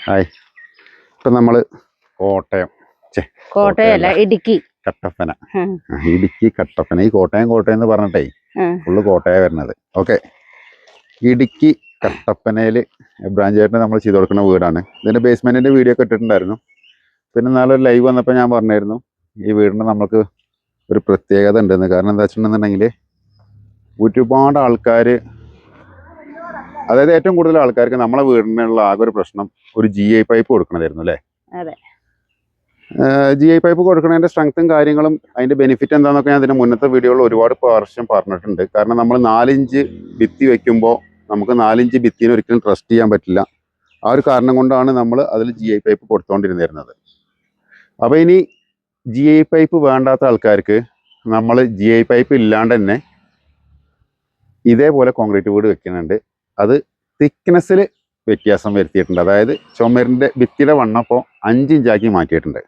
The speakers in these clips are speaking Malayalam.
ഹായ്. ഇപ്പം നമ്മൾ കോട്ടയമല്ല ഇടുക്കി കട്ടപ്പന. ഇടുക്കി കട്ടപ്പന. ഈ കോട്ടയം എന്ന് പറഞ്ഞിട്ടേ ഫുള്ള് കോട്ടയം വരുന്നത്. ഓക്കെ, ഇടുക്കി കട്ടപ്പനയിൽ ബ്രാഞ്ചായിട്ട് നമ്മൾ ചെയ്ത് കൊടുക്കുന്ന വീടാണ്. ഇതിൻ്റെ ബേസ്മെൻറ്റിൻ്റെ വീഡിയോ ഒക്കെ ഇട്ടിട്ടുണ്ടായിരുന്നു. പിന്നെ നാളെ ലൈവ് വന്നപ്പോൾ ഞാൻ പറഞ്ഞായിരുന്നു ഈ വീടിന് നമുക്ക് ഒരു പ്രത്യേകത ഉണ്ടെന്ന്. കാരണം എന്താ വെച്ചിട്ടുണ്ടെന്നുണ്ടെങ്കിൽ ഒരുപാട് ആൾക്കാർ, അതായത് ഏറ്റവും കൂടുതൽ ആൾക്കാർക്ക് നമ്മളെ വീടിനുള്ള ആകെ ഒരു പ്രശ്നം ഒരു GI പൈപ്പ് കൊടുക്കണമായിരുന്നു അല്ലേ? അതെ. GI പൈപ്പ് കൊടുക്കുന്നതിൻ്റെ സ്ട്രെങ്ത്തും കാര്യങ്ങളും അതിൻ്റെ ബെനിഫിറ്റ് എന്താണെന്നൊക്കെ ഞാൻ അതിൻ്റെ മുന്നത്തെ വീഡിയോയിൽ ഒരുപാട് പ്രാവശ്യം പറഞ്ഞിട്ടുണ്ട്. കാരണം നമ്മൾ 4 ഇഞ്ച് ഭിത്തി വെക്കുമ്പോൾ നമുക്ക് 4 ഇഞ്ച് ഭിത്തിനെ ഒരിക്കലും ട്രസ്റ്റ് ചെയ്യാൻ പറ്റില്ല. ആ ഒരു കാരണം കൊണ്ടാണ് നമ്മൾ അതിൽ GI പൈപ്പ് കൊടുത്തുകൊണ്ടിരുന്നിരുന്നത്. അപ്പോൾ ഇനി GI പൈപ്പ് വേണ്ടാത്ത ആൾക്കാർക്ക് നമ്മൾ GI പൈപ്പ് ഇല്ലാണ്ട് തന്നെ ഇതേപോലെ കോൺക്രീറ്റ് വീട് വെക്കുന്നുണ്ട്. അത് തിക്നെസ്സിൽ വ്യത്യാസം വരുത്തിയിട്ടുണ്ട്. അതായത് ചുമരിൻ്റെ ഭിത്തിയുടെ വണ്ണം ഇപ്പോൾ 5 ഇഞ്ചാക്കി മാറ്റിയിട്ടുണ്ട്.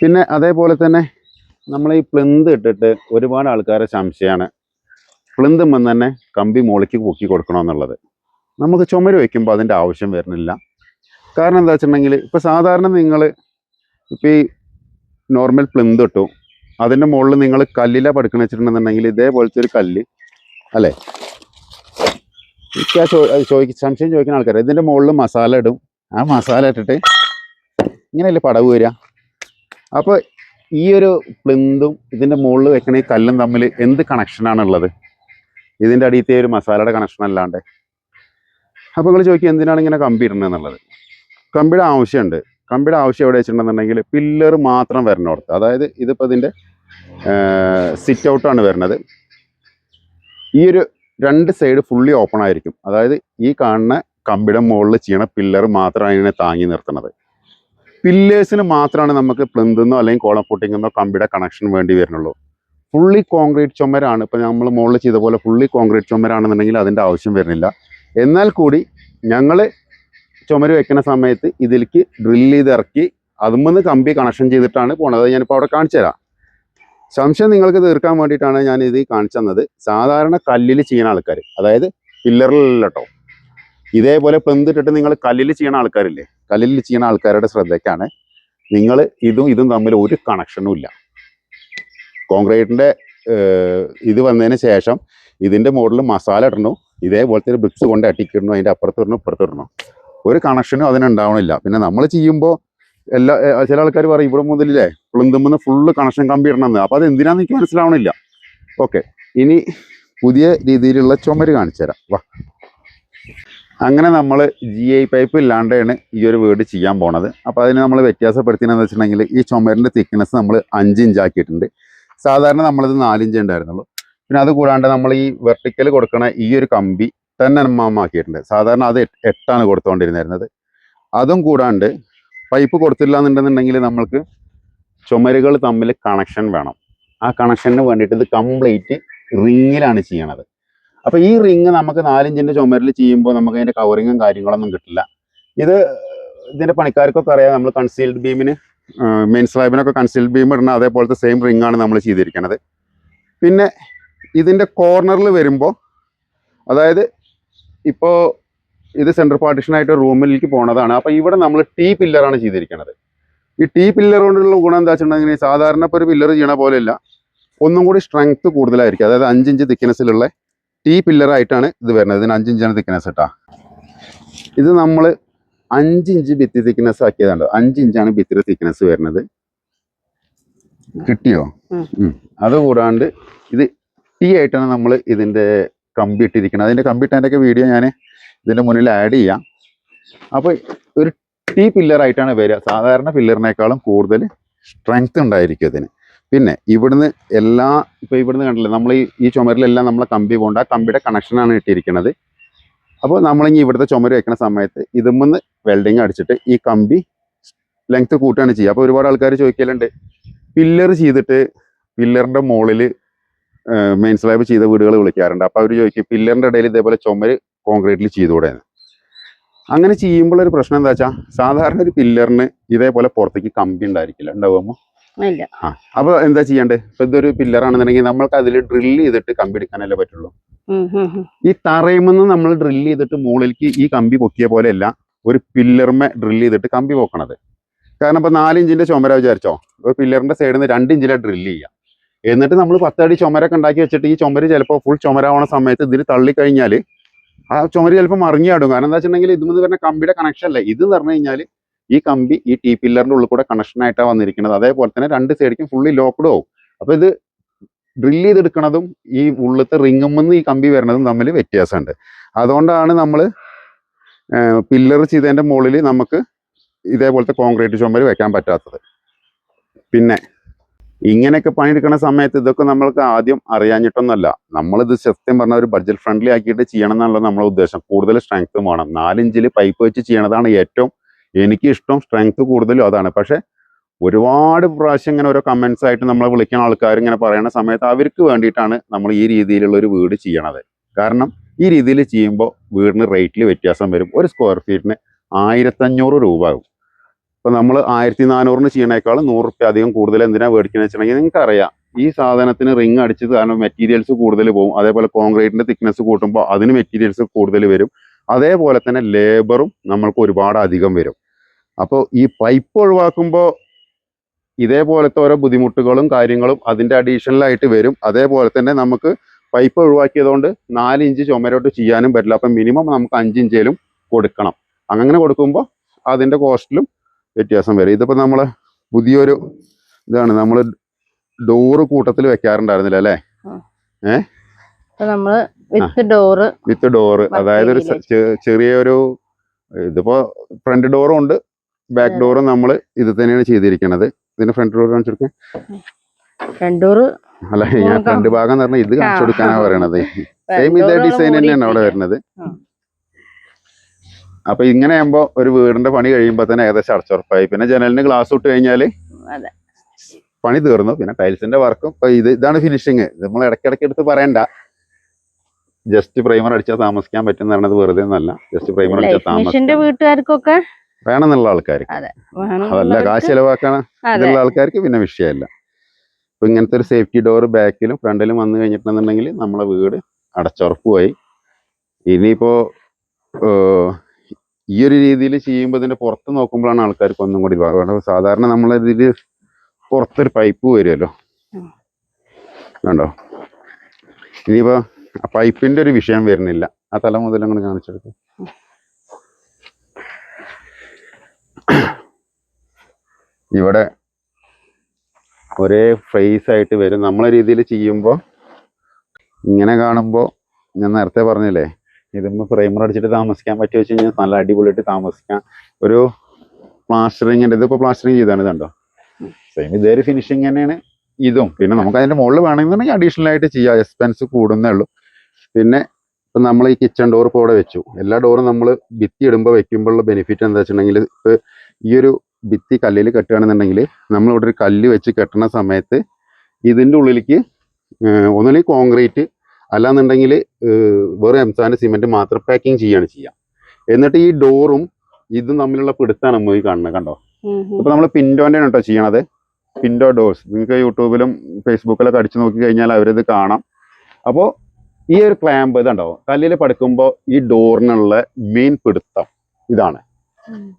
പിന്നെ അതേപോലെ തന്നെ നമ്മൾ ഈ പ്ലിന്ത് ഇട്ടിട്ട് ഒരുപാട് ആൾക്കാരെ സംശയമാണ് പ്ലിന്ത് വന്ന് തന്നെ കമ്പി മുകളിലേക്ക് പൊക്കി കൊടുക്കണമെന്നുള്ളത്. നമുക്ക് ചുമര് വയ്ക്കുമ്പോൾ അതിൻ്റെ ആവശ്യം വരുന്നില്ല. കാരണം എന്താ വെച്ചിട്ടുണ്ടെങ്കിൽ ഇപ്പോൾ സാധാരണ നിങ്ങൾ ഇപ്പോൾ ഈ നോർമൽ പ്ലിന്ത് ഇട്ടു, അതിൻ്റെ മുകളിൽ നിങ്ങൾ കല്ലില പടുക്കണ വെച്ചിട്ടുണ്ടെന്നുണ്ടെങ്കിൽ ഇതേപോലത്തെ ഒരു കല്ല് അല്ലേ, സംശയം ചോദിക്കുന്ന ആൾക്കാർ ഇതിൻ്റെ മുകളിൽ മസാല ഇടും. ആ മസാല ഇട്ടിട്ട് ഇങ്ങനെയല്ലേ പടവ് വരിക. അപ്പോൾ ഈ ഒരു പ്ലിന്തും ഇതിൻ്റെ മുകളിൽ വെക്കണ ഈ കല്ലും തമ്മിൽ എന്ത് കണക്ഷനാണുള്ളത്? ഇതിൻ്റെ അടിയത്തെ ഒരു മസാലയുടെ കണക്ഷൻ അല്ലാണ്ട്. അപ്പോൾ നിങ്ങൾ ചോദിക്കുക എന്തിനാണ് ഇങ്ങനെ കമ്പി ഇടുന്നത് എന്നുള്ളത്. കമ്പിയുടെ ആവശ്യമുണ്ട്. കമ്പിയുടെ ആവശ്യം എവിടെ വെച്ചിട്ടുണ്ടെന്നുണ്ടെങ്കിൽ പില്ലർ മാത്രം വരണോടത്ത്. അതായത് ഇതിപ്പോൾ ഇതിൻ്റെ സിറ്റ് ഔട്ടാണ് വരുന്നത്. ഈ ഒരു 2 സൈഡ് ഫുള്ളി ഓപ്പൺ ആയിരിക്കും. അതായത് ഈ കാണുന്ന കമ്പിയുടെ മുകളിൽ ചെയ്യണ പില്ലർ മാത്രമാണ് ഇതിനെ താങ്ങി നിർത്തുന്നത്. പില്ലേഴ്സിന് മാത്രമാണ് നമുക്ക് പ്ലിന്തെന്നോ അല്ലെങ്കിൽ കോളം ഫുട്ടിങ്ങെന്നോ കമ്പിയുടെ കണക്ഷൻ വേണ്ടി വരുന്നുള്ളൂ. ഫുള്ളി കോൺക്രീറ്റ് ചുമരാണ്. ഇപ്പോൾ നമ്മൾ മുകളിൽ ചെയ്ത പോലെ ഫുള്ളി കോൺക്രീറ്റ് ചുമരാണെന്നുണ്ടെങ്കിൽ അതിൻ്റെ ആവശ്യം വരുന്നില്ല. എന്നാൽ കൂടി ഞങ്ങൾ ചുമര് വെക്കുന്ന സമയത്ത് ഇതിലേക്ക് ഡ്രില്ല് ചെയ്ത് ഇറക്കി അതുമെന്ന് കമ്പി കണക്ഷൻ ചെയ്തിട്ടാണ് പോണത്. ഞാനിപ്പോൾ അവിടെ കാണിച്ചു തരാം. സംശയം നിങ്ങൾക്ക് തീർക്കാൻ വേണ്ടിയിട്ടാണ് ഞാൻ ഇത് കാണിച്ചു തന്നത്. സാധാരണ കല്ലിൽ ചെയ്യുന്ന ആൾക്കാർ, അതായത് പില്ലറിലല്ല കേട്ടോ, ഇതേപോലെ പ്ലിന്തിട്ടിട്ട് നിങ്ങൾ കല്ലിൽ ചെയ്യുന്ന ആൾക്കാരില്ലേ, കല്ലിൽ ചെയ്യുന്ന ആൾക്കാരുടെ ശ്രദ്ധയ്ക്കാണ്. നിങ്ങൾ ഇതും തമ്മിൽ ഒരു കണക്ഷനും ഇല്ല. കോൺക്രീറ്റിൻ്റെ ഇത് വന്നതിന് ശേഷം ഇതിൻ്റെ മുകളിൽ മസാല ഇടണു, ഇതേപോലത്തെ ഒരു ബ്രിക്സ് കൊണ്ട് അട്ടിക്കിടണു, അതിൻ്റെ അപ്പുറത്തിടണു ഇപ്പുറത്തിടണു, ഒരു കണക്ഷനും അതിനുണ്ടാവണില്ല. പിന്നെ നമ്മൾ ചെയ്യുമ്പോൾ ചില ആൾക്കാർ പറയും ഇവിടെ മുതലില്ലേ പ്ലിന്തുമെന്ന് ഫുള്ള് കണക്ഷൻ കമ്പി ഇടണമെന്ന്. അപ്പോൾ അത് എന്തിനാന്ന് എനിക്ക് മനസ്സിലാവണില്ല. ഓക്കെ, ഇനി പുതിയ രീതിയിലുള്ള ചുമര് കാണിച്ചു തരാം. വാ. അങ്ങനെ നമ്മൾ GI പൈപ്പ് ഇല്ലാണ്ടാണ് ഈ ഒരു വീട് ചെയ്യാൻ പോണത്. അപ്പോൾ അതിന് നമ്മൾ വ്യത്യാസപ്പെടുത്തിയെന്ന് വെച്ചിട്ടുണ്ടെങ്കിൽ ഈ ചുമരിൻ്റെ തിക്നെസ് നമ്മൾ 5 ഇഞ്ചാക്കിയിട്ടുണ്ട്. സാധാരണ നമ്മളിത് 4 ഇഞ്ച് ഉണ്ടായിരുന്നുള്ളൂ. പിന്നെ അത് കൂടാണ്ട് നമ്മൾ ഈ വെർട്ടിക്കൽ കൊടുക്കണ ഈ ഒരു കമ്പി 10 mm ആക്കിയിട്ടുണ്ട്. സാധാരണ അത് 8 കൊടുത്തുകൊണ്ടിരുന്നത്. അതും കൂടാണ്ട് പൈപ്പ് കൊടുത്തില്ല എന്നുണ്ടെന്നുണ്ടെങ്കിൽ നമ്മൾക്ക് ചുമരുകൾ തമ്മിൽ കണക്ഷൻ വേണം. ആ കണക്ഷന് വേണ്ടിയിട്ട് ഇത് കംപ്ലീറ്റ് റിങ്ങിലാണ് ചെയ്യണത്. അപ്പോൾ ഈ റിങ് നമുക്ക് 4 ഇഞ്ചിൻ്റെ ചുമരിൽ ചെയ്യുമ്പോൾ നമുക്ക് അതിൻ്റെ കവറിങ്ങും കാര്യങ്ങളൊന്നും കിട്ടില്ല. ഇതിൻ്റെ പണിക്കാർക്കൊക്കെ അറിയാം, നമ്മൾ കൺസീൽഡ് ബീമിന് മെയിൻ സ്ലാബിനൊക്കെ കൺസീൽഡ് ബീം ഇടണം, അതേപോലത്തെ സെയിം റിങ്ങാണ് നമ്മൾ ചെയ്തിരിക്കുന്നത്. പിന്നെ ഇതിൻ്റെ കോർണറിൽ വരുമ്പോൾ, അതായത് ഇപ്പോൾ ഇത് സെൻട്രൽ പാർട്ടീഷനായിട്ട് റൂമിലേക്ക് പോണതാണ്. അപ്പോൾ ഇവിടെ നമ്മൾ T പില്ലറാണ് ചെയ്തിരിക്കുന്നത്. ഈ T പില്ലർ കൊണ്ടുള്ള ഗുണം എന്താ വെച്ചിട്ടുണ്ടെങ്കിൽ സാധാരണ ഇപ്പോൾ ഒരു പില്ലർ ചെയ്യണ പോലെയല്ല, ഒന്നും കൂടി സ്ട്രെങ്ത്ത് കൂടുതലായിരിക്കും. അതായത് 5 ഇഞ്ച് തിക്നെസ്സിലുള്ള T പില്ലറായിട്ടാണ് ഇത് വരുന്നത്. ഇതിന് 5 ഇഞ്ചാണ് തിക്നെസ് കേട്ടോ. ഇത് നമ്മൾ 5 ഇഞ്ച് ഭിത്തി തിക്നെസ് ആക്കിയതാണ്. 5 ഇഞ്ചാണ് ഭിത്തിയുടെ തിക്നെസ് വരുന്നത്. കിട്ടിയോ? അതുകൂടാണ്ട് ഇത് T ആയിട്ടാണ് നമ്മൾ ഇതിൻ്റെ കമ്പി ഇട്ടിരിക്കുന്നത്. അതിൻ്റെ കമ്പി ഇട്ടതിൻ്റെയൊക്കെ വീഡിയോ ഞാൻ ഇതിൻ്റെ മുന്നിൽ ആഡ് ചെയ്യാം. അപ്പോൾ ഒരു T പില്ലറായിട്ടാണ് വരിക. സാധാരണ പില്ലറിനേക്കാളും കൂടുതൽ സ്ട്രെങ്ത് ഉണ്ടായിരിക്കും ഇതിന്. പിന്നെ ഇവിടുന്ന് ഇപ്പോൾ ഇവിടുന്ന് കണ്ടില്ലേ, നമ്മൾ ഈ ചുമരിലെല്ലാം നമ്മളെ കമ്പി കൊണ്ട് ആ കമ്പിയുടെ കണക്ഷനാണ് ഇട്ടിരിക്കുന്നത്. അപ്പോൾ നമ്മളിങ്ങനെ ഇവിടുത്തെ ചുമര് വെക്കുന്ന സമയത്ത് ഇതുമെന്ന് വെൽഡിങ് അടിച്ചിട്ട് ഈ കമ്പി ലെങ്ത്ത് കൂട്ടുകയാണ് ചെയ്യുക. അപ്പോൾ ഒരുപാട് ആൾക്കാർ ചോദിക്കലുണ്ട്, പില്ലർ ചെയ്തിട്ട് പില്ലറിൻ്റെ മുകളിൽ മെയിൻ സ്ലാബ് ചെയ്ത വീടുകൾ വിളിക്കാറുണ്ട്. അപ്പോൾ അവർ ചോദിക്കും പില്ലറിൻ്റെ ഇടയിൽ ഇതേപോലെ ചുമര് കോൺക്രീറ്റിൽ ചെയ്തുകൂടെ. അങ്ങനെ ചെയ്യുമ്പോൾ ഒരു പ്രശ്നം എന്താ വെച്ചാൽ സാധാരണ ഒരു പില്ലറിന് ഇതേപോലെ പുറത്തേക്ക് കമ്പി ഉണ്ടായിരിക്കില്ല, ഉണ്ടാവുമോ? അപ്പോൾ എന്താ ചെയ്യേണ്ടത്? ഇപ്പൊ ഇതൊരു പില്ലറാണെന്നുണ്ടെങ്കിൽ നമ്മൾക്ക് അതിൽ ഡ്രില്ല് ചെയ്തിട്ട് കമ്പി എടുക്കാനല്ലേ പറ്റുള്ളൂ. ഈ തറയുമെന്ന് നമ്മൾ ഡ്രില്ല് ചെയ്തിട്ട് മുകളിലേക്ക് ഈ കമ്പി പൊക്കിയ പോലെയല്ല, ഒരു പില്ലറിമേ ഡ്രിൽ ചെയ്തിട്ട് കമ്പി പോക്കണത്. കാരണം ഇപ്പോൾ 4 ഇഞ്ചിൻ്റെ ചുമര വിചാരിച്ചോ, ഒരു പില്ലറിൻ്റെ സൈഡിൽ നിന്ന് 2 ഇഞ്ചിലെ ഡ്രില്ല് ചെയ്യുക. എന്നിട്ട് നമ്മൾ 10 അടി ചുമരൊക്കെ ഉണ്ടാക്കി വെച്ചിട്ട് ഈ ചുമര് ചിലപ്പോൾ ഫുൾ ചുമരാവണ സമയത്ത് ഇതിൽ തള്ളിക്കഴിഞ്ഞാൽ ആ ചുമര് ചിലപ്പോൾ മറിഞ്ഞാടും. കാരണം എന്താ വെച്ചിട്ടുണ്ടെങ്കിൽ ഇതെന്ന് പറഞ്ഞ കമ്പിയുടെ കണക്ഷൻ അല്ല, ഇത് എന്ന് പറഞ്ഞു കഴിഞ്ഞാൽ ഈ കമ്പി ഈ ടീ പില്ലറിൻ്റെ ഉള്ളിൽ കൂടെ കണക്ഷൻ ആയിട്ടാണ് വന്നിരിക്കുന്നത്. അതേപോലെ തന്നെ 2 സൈഡിലേക്കും ഫുള്ളി ലോക്ക്ഡ് ആവും. അപ്പോൾ ഇത് ഡ്രില്ല് ചെയ്തെടുക്കണതും ഈ ഉള്ളിലത്തെ റിങ്ങുമെന്ന് ഈ കമ്പി വരുന്നതും തമ്മിൽ വ്യത്യാസമുണ്ട്. അതുകൊണ്ടാണ് നമ്മൾ പില്ലർ ചെയ്തതിൻ്റെ മുകളിൽ നമുക്ക് ഇതേപോലത്തെ കോൺക്രീറ്റ് ചുമര് വെക്കാൻ പറ്റാത്തത്. പിന്നെ ഇങ്ങനെയൊക്കെ പണിയെടുക്കുന്ന സമയത്ത് ഇതൊക്കെ നമ്മൾക്ക് ആദ്യം അറിയാഞ്ഞിട്ടൊന്നുമല്ല. നമ്മളിത് സത്യം പറഞ്ഞാൽ ഒരു ബഡ്ജറ്റ് ഫ്രണ്ട്ലി ആക്കിയിട്ട് ചെയ്യണം എന്നുള്ള നമ്മളെ ഉദ്ദേശം. കൂടുതൽ സ്ട്രെങ്ത്തും വേണം. 4 ഇഞ്ചിൽ പൈപ്പ് വെച്ച് ചെയ്യണതാണ് ഏറ്റവും എനിക്ക് ഇഷ്ടം. സ്ട്രെങ്ത് കൂടുതലും അതാണ്. പക്ഷെ ഒരുപാട് പ്രാവശ്യം ഇങ്ങനെ ഓരോ കമൻസ് ആയിട്ട് നമ്മളെ വിളിക്കുന്ന ആൾക്കാർ ഇങ്ങനെ പറയുന്ന സമയത്ത് അവർക്ക് വേണ്ടിയിട്ടാണ് നമ്മൾ ഈ രീതിയിലുള്ള ഒരു വീട് ചെയ്യണത്. കാരണം ഈ രീതിയിൽ ചെയ്യുമ്പോൾ വീടിന് റേറ്റിൽ വ്യത്യാസം വരും. ഒരു സ്ക്വയർ ഫീറ്റിന് 1500 രൂപ ആകും. ഇപ്പോൾ നമ്മൾ 1400 ചെയ്യണേക്കാളും 100 റുപ്യ അധികം കൂടുതൽ എന്തിനാണ് മേടിക്കുന്നത് വെച്ചിട്ടുണ്ടെങ്കിൽ നിങ്ങൾക്കറിയാം ഈ സാധനത്തിന് റിങ് അടിച്ചത് കാരണം മെറ്റീരിയൽസ് കൂടുതൽ പോകും. അതേപോലെ കോൺക്രീറ്റിൻ്റെ തിക്നെസ് കൂട്ടുമ്പോൾ അതിന് മെറ്റീരിയൽസ് കൂടുതൽ വരും. അതേപോലെ തന്നെ ലേബറും നമ്മൾക്ക് ഒരുപാട് അധികം വരും. അപ്പോൾ ഈ പൈപ്പ് ഒഴിവാക്കുമ്പോൾ ഇതേപോലത്തെ ഓരോ ബുദ്ധിമുട്ടുകളും കാര്യങ്ങളും അതിൻ്റെ അഡീഷണലായിട്ട് വരും. അതേപോലെ തന്നെ നമുക്ക് പൈപ്പ് ഒഴിവാക്കിയതുകൊണ്ട് 4 ഇഞ്ച് ചുമരോട്ട് ചെയ്യാനും പറ്റില്ല. അപ്പം മിനിമം നമുക്ക് 5 ഇഞ്ചേലും കൊടുക്കണം. അങ്ങനെ കൊടുക്കുമ്പോൾ അതിൻ്റെ കോസ്റ്റിലും വ്യത്യാസം വരും. ഇതിപ്പോൾ നമ്മൾ പുതിയൊരു ഇതാണ്, നമ്മൾ ഡോറ് കൂട്ടത്തിൽ വെക്കാറുണ്ടായിരുന്നില്ല അല്ലേ? വിത്ത് ഡോറ് അതായത് ഒരു ചെറിയൊരു ഇതിപ്പോൾ ഫ്രണ്ട് ഡോറും ഉണ്ട് ബാക്ക് ഡോറും നമ്മൾ ഇത് തന്നെയാണ് ചെയ്തിരിക്കുന്നത്. ഇതിന് ഫ്രണ്ട് ഡോർ കാണിച്ചെടുക്കാൻ അല്ല, ഞാൻ ഫ്രണ്ട് ഭാഗം എന്ന് പറഞ്ഞാൽ ഇത് കാണിച്ചു കൊടുക്കാനാണ് പറയണത്. സെയിം ഇതേ ഡിസൈൻ തന്നെയാണ് അവിടെ വരുന്നത്. അപ്പൊ ഇങ്ങനെ ആകുമ്പോ ഒരു വീടിന്റെ പണി കഴിയുമ്പോ തന്നെ ഏകദേശം അടച്ചുറപ്പായി. പിന്നെ ജനലിന് ഗ്ലാസ് ഇട്ട് കഴിഞ്ഞാല് പണി തീർന്നു. പിന്നെ ടൈൽസിന്റെ വർക്കും ഇപ്പൊ ഇതാണ് ഫിനിഷിങ്. നമ്മൾ ഇടയ്ക്കിടയ്ക്ക് എടുത്ത് പറയണ്ട. ജസ്റ്റ് പ്രൈമർ അടിച്ചാൽ താമസിക്കാൻ പറ്റുന്ന പറഞ്ഞത് വെറുതെ ഒന്നല്ല. ജസ്റ്റ് പ്രൈമർ അടിച്ചാൽ താമസിക്കാൻ വീട്ടുകാർക്കൊക്കെ വേണമെന്നുള്ള ആൾക്കാർക്ക്, അതല്ല കാശ് ചെലവാക്കണ ഇതുള്ള ആൾക്കാർക്ക് പിന്നെ വിഷയമല്ല. ഇപ്പൊ ഇങ്ങനത്തെ ഒരു സേഫ്റ്റി ഡോർ ബാക്കിലും ഫ്രണ്ടിലും വന്നു കഴിഞ്ഞിട്ടുണ്ടെന്നുണ്ടെങ്കിൽ നമ്മളെ വീട് അടച്ചുറപ്പുമായി. ഇനിയിപ്പോ ഈ ഒരു രീതിയിൽ ചെയ്യുമ്പോൾ ഇതിന്റെ പുറത്ത് നോക്കുമ്പോഴാണ് ആൾക്കാർക്ക് ഒന്നും കൂടി സാധാരണ നമ്മളിതിൽ പുറത്തൊരു പൈപ്പ് വരുമല്ലോ, കണ്ടോ? ഇനിയിപ്പോ ആ പൈപ്പിന്റെ ഒരു വിഷയം വരുന്നില്ല. ആ തല മുതൽ അങ്ങനെ കാണിച്ചെടുക്കും. ഇവിടെ ഒരേ ഫ്രേസ് ആയിട്ട് വരും. നമ്മളെ രീതിയിൽ ചെയ്യുമ്പോൾ ഇങ്ങനെ കാണുമ്പോൾ ഞാൻ നേരത്തെ പറഞ്ഞില്ലേ, ഇതുമ്പോൾ പ്രൈമർ അടിച്ചിട്ട് താമസിക്കാൻ പറ്റുമോ വെച്ച് കഴിഞ്ഞാൽ നല്ല അടിപൊളിയായിട്ട് താമസിക്കാം. ഒരു പ്ലാസ്റ്ററിങ്ങിൻ്റെ ഇതിപ്പോൾ പ്ലാസ്റ്ററിങ് ചെയ്താണ്, ഇതുണ്ടോ? സെയിം ഇതേ ഒരു ഫിനിഷിങ് തന്നെയാണ് ഇതും. പിന്നെ നമുക്ക് അതിൻ്റെ മുകളിൽ വേണമെന്നുണ്ടെങ്കിൽ അഡീഷണൽ ആയിട്ട് ചെയ്യാം, എക്സ്പെൻസ് കൂടുന്നേ ഉള്ളൂ. പിന്നെ ഇപ്പം നമ്മൾ ഈ കിച്ചൺ ഡോർ ഇപ്പോൾ ഇവിടെ വെച്ചു. എല്ലാ ഡോറും നമ്മൾ ഭിത്തി ഇടുമ്പോൾ വെക്കുമ്പോഴുള്ള ബെനിഫിറ്റ് എന്താ വെച്ചിട്ടുണ്ടെങ്കിൽ, ഇപ്പോൾ ഈ ഒരു ഭിത്തി കല്ലിൽ കെട്ടുകയാണെന്നുണ്ടെങ്കിൽ നമ്മളിവിടെ ഒരു കല്ല് വെച്ച് കെട്ടുന്ന സമയത്ത് ഇതിൻ്റെ ഉള്ളിലേക്ക് ഒന്നുമില്ലെങ്കിൽ കോൺക്രീറ്റ് അല്ലാന്നുണ്ടെങ്കിൽ വെറും എംസാൻഡ് സിമെൻറ്റ് മാത്രം പാക്കിങ് ചെയ്യാണ് ചെയ്യുക. എന്നിട്ട് ഈ ഡോറും ഇതും തമ്മിലുള്ള പിടുത്താണ് നമ്മൾ ഈ കാണുന്നത്, കണ്ടോ? ഇപ്പം നമ്മൾ പിൻഡോൻ്റെ കേട്ടോ ചെയ്യണത്. പിൻഡോ ഡോർസ് നിങ്ങൾക്ക് യൂട്യൂബിലും ഫേസ്ബുക്കിലൊക്കെ അടിച്ചു നോക്കി കഴിഞ്ഞാൽ അവരിത് കാണാം. അപ്പോൾ ഈ ഒരു ക്ലാമ്പ് ഇതുണ്ടോ, കല്ലിൽ പടുക്കുമ്പോൾ ഈ ഡോറിനുള്ള മെയിൻ പിടുത്തം ഇതാണ്.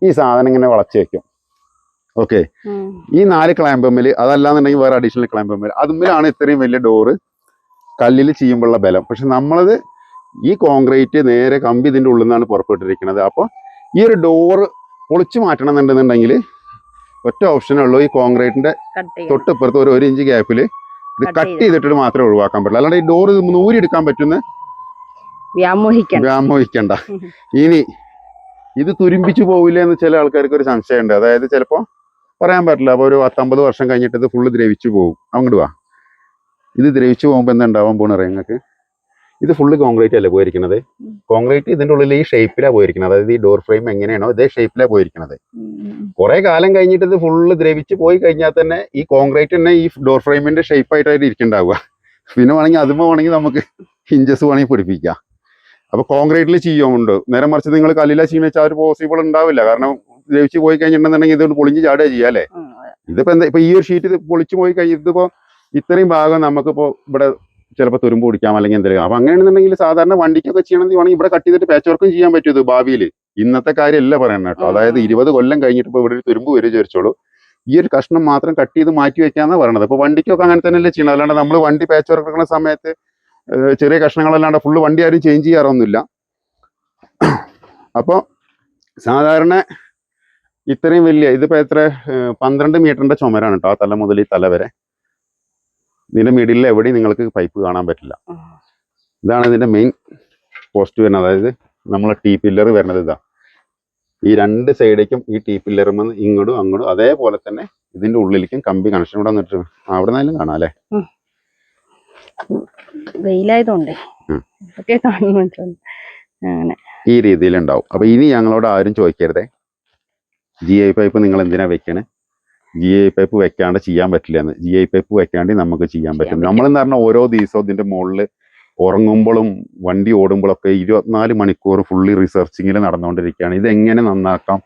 ഈ സാധനം ഇങ്ങനെ വളച്ച് വെക്കും. ഓക്കെ, ഈ 4 ക്ലാമ്പമ്മിൽ അതല്ലാന്നുണ്ടെങ്കിൽ വേറെ അഡീഷണൽ ക്ലാമ്പമ്മിൽ അതുമ്മിലാണ് ഇത്രയും വലിയ ഡോറ് കല്ലിൽ ചെയ്യുമ്പോഴുള്ള ബലം. പക്ഷെ നമ്മളത് ഈ കോൺക്രീറ്റ് നേരെ കമ്പി ഇതിൻ്റെ ഉള്ളിൽ നിന്നാണ് പുറപ്പെട്ടിരിക്കുന്നത്. അപ്പോൾ ഈ ഒരു ഡോറ് പൊളിച്ചു മാറ്റണം എന്നുണ്ടെന്നുണ്ടെങ്കിൽ ഒറ്റ ഓപ്ഷനുള്ളൂ, ഈ കോൺക്രീറ്റിന്റെ തൊട്ടിപ്പുറത്ത് ഒരു 1 ഇഞ്ച് ഗ്യാപ്പിൽ ഇത് കട്ട് ചെയ്തിട്ട് മാത്രമേ ഒഴിവാക്കാൻ പറ്റുള്ളൂ. അല്ലാണ്ട് ഈ ഡോറ് ഊരിയെടുക്കാൻ പറ്റുന്ന വ്യാമോഹിക്കണ്ട. ഇനി ഇത് തുരുമ്പിച്ചു പോവില്ല എന്ന് ചില ആൾക്കാർക്ക് ഒരു സംശയമുണ്ട്. അതായത് ചിലപ്പോൾ പറയാൻ പറ്റില്ല. അപ്പോൾ ഒരു 10-50 വർഷം കഴിഞ്ഞിട്ട് ഇത് ഫുള്ള് ദ്രവിച്ചു പോകും. അങ്ങോട്ട് വാ, ഇത് ദ്രവിച്ചു പോകുമ്പോൾ എന്താ ഉണ്ടാവാൻ പോകണ നിങ്ങൾക്ക്? ഇത് ഫുള്ള് കോൺക്രീറ്റ് അല്ലേ പോയിരിക്കുന്നത്. കോൺക്രീറ്റ് ഇതിൻ്റെ ഉള്ളിൽ ഈ ഷേപ്പിലാണ് പോയിരിക്കുന്നത്. അതായത് ഈ ഡോർ ഫ്രെയിം എങ്ങനെയാണോ ഇതേ ഷേപ്പിലാണ് പോയിരിക്കുന്നത്. കുറെ കാലം കഴിഞ്ഞിട്ട് ഇത് ഫുള്ള് ദ്രവിച്ച് പോയി കഴിഞ്ഞാൽ തന്നെ ഈ കോൺക്രീറ്റ് തന്നെ ഈ ഡോർ ഫ്രെയിമിന്റെ ഷേപ്പായിട്ടായിട്ട് ഇരിക്കുന്നുണ്ടാവുക. പിന്നെ വേണമെങ്കിൽ അതുമ്പോൾ വേണമെങ്കിൽ നമുക്ക് ഹിഞ്ചസ് വേണമെങ്കിൽ പിടിപ്പിക്കാം. അപ്പൊ കോൺക്രീറ്റിൽ ചെയ്യുമുണ്ട്. നേരെ മറിച്ച് നിങ്ങൾ കല്ലില ചെയ്യുന്ന വെച്ചാൽ ഒരു പോസിബിൾ ഉണ്ടാവില്ല. കാരണം ദ്രവിച്ച് പോയി കഴിഞ്ഞിട്ടുണ്ടെന്നുണ്ടെങ്കിൽ ഇതുകൊണ്ട് പൊളിഞ്ഞ് ചാടുക ചെയ്യാം അല്ലേ? ഇതിപ്പോ എന്താ ഇപ്പൊ ഈ ഒരു ഷീറ്റ് ഇത് പൊളിച്ചു പോയി കഴിഞ്ഞ് ഇതിപ്പോ ഇത്രയും ഭാഗം നമുക്കിപ്പോ ഇവിടെ ചിലപ്പോൾ തുരുമ്പ് പിടിക്കാം അല്ലെങ്കിൽ എന്തെങ്കിലും. അപ്പൊ അങ്ങനെയാണെന്നുണ്ടെങ്കിൽ സാധാരണ വണ്ടിക്കൊക്കെ ചെയ്യണമെങ്കിൽ വേണമെങ്കിൽ ഇവിടെ കട്ട് ചെയ്തിട്ട് പാച്ച് വർക്കും ചെയ്യാൻ പറ്റും ഇത് ഭാവിയിൽ. ഇന്നത്തെ കാര്യമല്ല പറയണ കേട്ടോ. അതായത് 20 കൊല്ലം കഴിഞ്ഞിട്ട് ഇപ്പോൾ ഇവിടെ ഒരു തുരുമ്പ് വരും വിചാരിച്ചോളൂ, ഈ ഒരു കഷ്ണം മാത്രം കട്ട് ചെയ്ത് മാറ്റി വെക്കാന്നാണ് പറയണത്. അപ്പോൾ വണ്ടിക്കൊക്കെ അങ്ങനെ തന്നെയല്ലേ ചെയ്യണം. അല്ലാണ്ട് നമ്മൾ വണ്ടി പാച്ച് വർക്ക് എടുക്കുന്ന സമയത്ത് ചെറിയ കഷ്ണങ്ങളല്ലാണ്ട് ഫുള്ള് വണ്ടി ആരും ചേഞ്ച് ചെയ്യാറൊന്നുമില്ല. അപ്പോൾ സാധാരണ ഇത്രയും വലിയ ഇതിപ്പോൾ എത്ര 12 മീറ്ററിന്റെ ചുമരാണ് കേട്ടോ, ആ തല മുതൽ ഈ തല വരെ. ഇതിന്റെ മിഡിലിൽ എവിടെയും നിങ്ങൾക്ക് പൈപ്പ് കാണാൻ പറ്റില്ല. ഇതാണ് ഇതിന്റെ മെയിൻ പോസ്റ്റ് വരുന്നത്. അതായത് നമ്മളെ ടീ പില്ലർ വരുന്നത് ഇതാ. ഈ 2 സൈഡേക്കും ഈ ടീ പില്ലറും ഇങ്ങോട്ടും അങ്ങോട്ടും അതേപോലെ തന്നെ ഇതിന്റെ ഉള്ളിലേക്കും കമ്പി കണക്ഷൻ കൂടെ വന്നിട്ട് അവിടെ നിന്നാലും കാണാം അല്ലേ. വെയിലായതുകൊണ്ടേ ഈ രീതിയിൽ ഉണ്ടാവും. അപ്പൊ ഇനി ഞങ്ങളോട് ആരും ചോദിക്കരുതേ GI പൈപ്പ് നിങ്ങൾ എന്തിനാ വെക്കണേ, GI പൈപ്പ് വെക്കാണ്ട് ചെയ്യാൻ പറ്റില്ല എന്ന്. GI പൈപ്പ് വെക്കാണ്ട് നമുക്ക് ചെയ്യാൻ പറ്റും. നമ്മളെന്ന് പറഞ്ഞാൽ ഓരോ ദിവസവും ഇതിന്റെ മുകളിൽ ഉറങ്ങുമ്പോഴും വണ്ടി ഓടുമ്പോഴൊക്കെ 24 മണിക്കൂർ ഫുള്ളി റിസർച്ചിങ്ങിൽ നടന്നുകൊണ്ടിരിക്കുകയാണ്. ഇതെങ്ങനെ നന്നാക്കാം,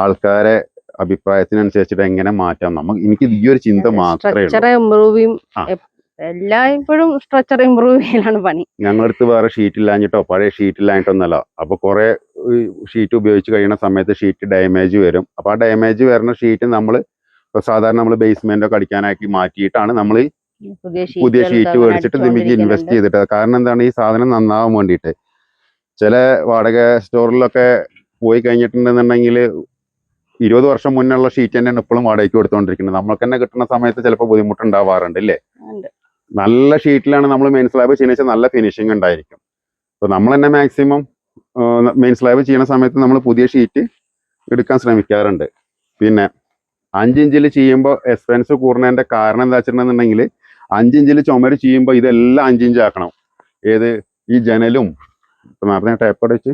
ആൾക്കാരെ അഭിപ്രായത്തിനനുസരിച്ചിട്ട് എങ്ങനെ മാറ്റാം, എനിക്ക് ഈ ഒരു ചിന്ത മാത്രമേ ഉള്ളൂ. എല്ലായ്പ്പോഴും സ്ട്രക്ചർ ഇമ്പ്രൂവ് ചെയ്യാനാണ് പണി. ഞങ്ങളടുത്ത് വേറെ ഷീറ്റ് ഇല്ലാഞ്ഞിട്ടോ പഴയ ഷീറ്റ് ഇല്ലാഞ്ഞിട്ടൊന്നല്ല. അപ്പൊ കുറെ ഷീറ്റ് ഉപയോഗിച്ച് കഴിയുന്ന സമയത്ത് ഷീറ്റ് ഡാമേജ് വരും. അപ്പൊ ആ ഡാമേജ് വരുന്ന ഷീറ്റ് നമ്മൾ സാധാരണ നമ്മൾ ബേസ്മെന്റ് ഒക്കെ അടിക്കാനാക്കി മാറ്റിയിട്ടാണ് നമ്മൾ പുതിയ ഷീറ്റ് മേടിച്ചിട്ട് ഇതിലേക്ക് ഇൻവെസ്റ്റ് ചെയ്തിട്ട്. കാരണം എന്താണ്, ഈ സാധനം നന്നാവാൻ വേണ്ടിയിട്ട്. ചില വാടക സ്റ്റോറിലൊക്കെ പോയി കഴിഞ്ഞിട്ടുണ്ടെന്നുണ്ടെങ്കിൽ 20 വർഷം മുന്നുള്ള ഷീറ്റ് തന്നെയാണ് ഇപ്പോഴും വാടകയ്ക്ക് കൊടുത്തുകൊണ്ടിരിക്കുന്നത്. നമ്മൾക്ക് തന്നെ കിട്ടുന്ന സമയത്ത് ചിലപ്പോൾ ബുദ്ധിമുട്ടുണ്ടാവാറുണ്ട് അല്ലേ. നല്ല ഷീറ്റിലാണ് നമ്മൾ മെയിൻ സ്ലാബ് ചെയ്യുന്ന നല്ല ഫിനിഷിങ് ഉണ്ടായിരിക്കും. അപ്പോൾ നമ്മൾ തന്നെ മാക്സിമം മെയിൻ സ്ലാബ് ചെയ്യുന്ന സമയത്ത് നമ്മൾ പുതിയ ഷീറ്റ് എടുക്കാൻ ശ്രമിക്കാറുണ്ട്. പിന്നെ 5 ഇഞ്ചിൽ ചെയ്യുമ്പോൾ എക്സ്പെൻസ് കൂടുന്നതിൻ്റെ കാരണം എന്താ വെച്ചിട്ടുണ്ടെന്നുണ്ടെങ്കിൽ 5 ഇഞ്ചിൽ ചുമര് ചെയ്യുമ്പോൾ ഇതെല്ലാം 5 ഇഞ്ച് ആക്കണം. ഏത് ഈ ജനലും ഇപ്പൊ നേരത്തെ ടേപ്പട് വെച്ച്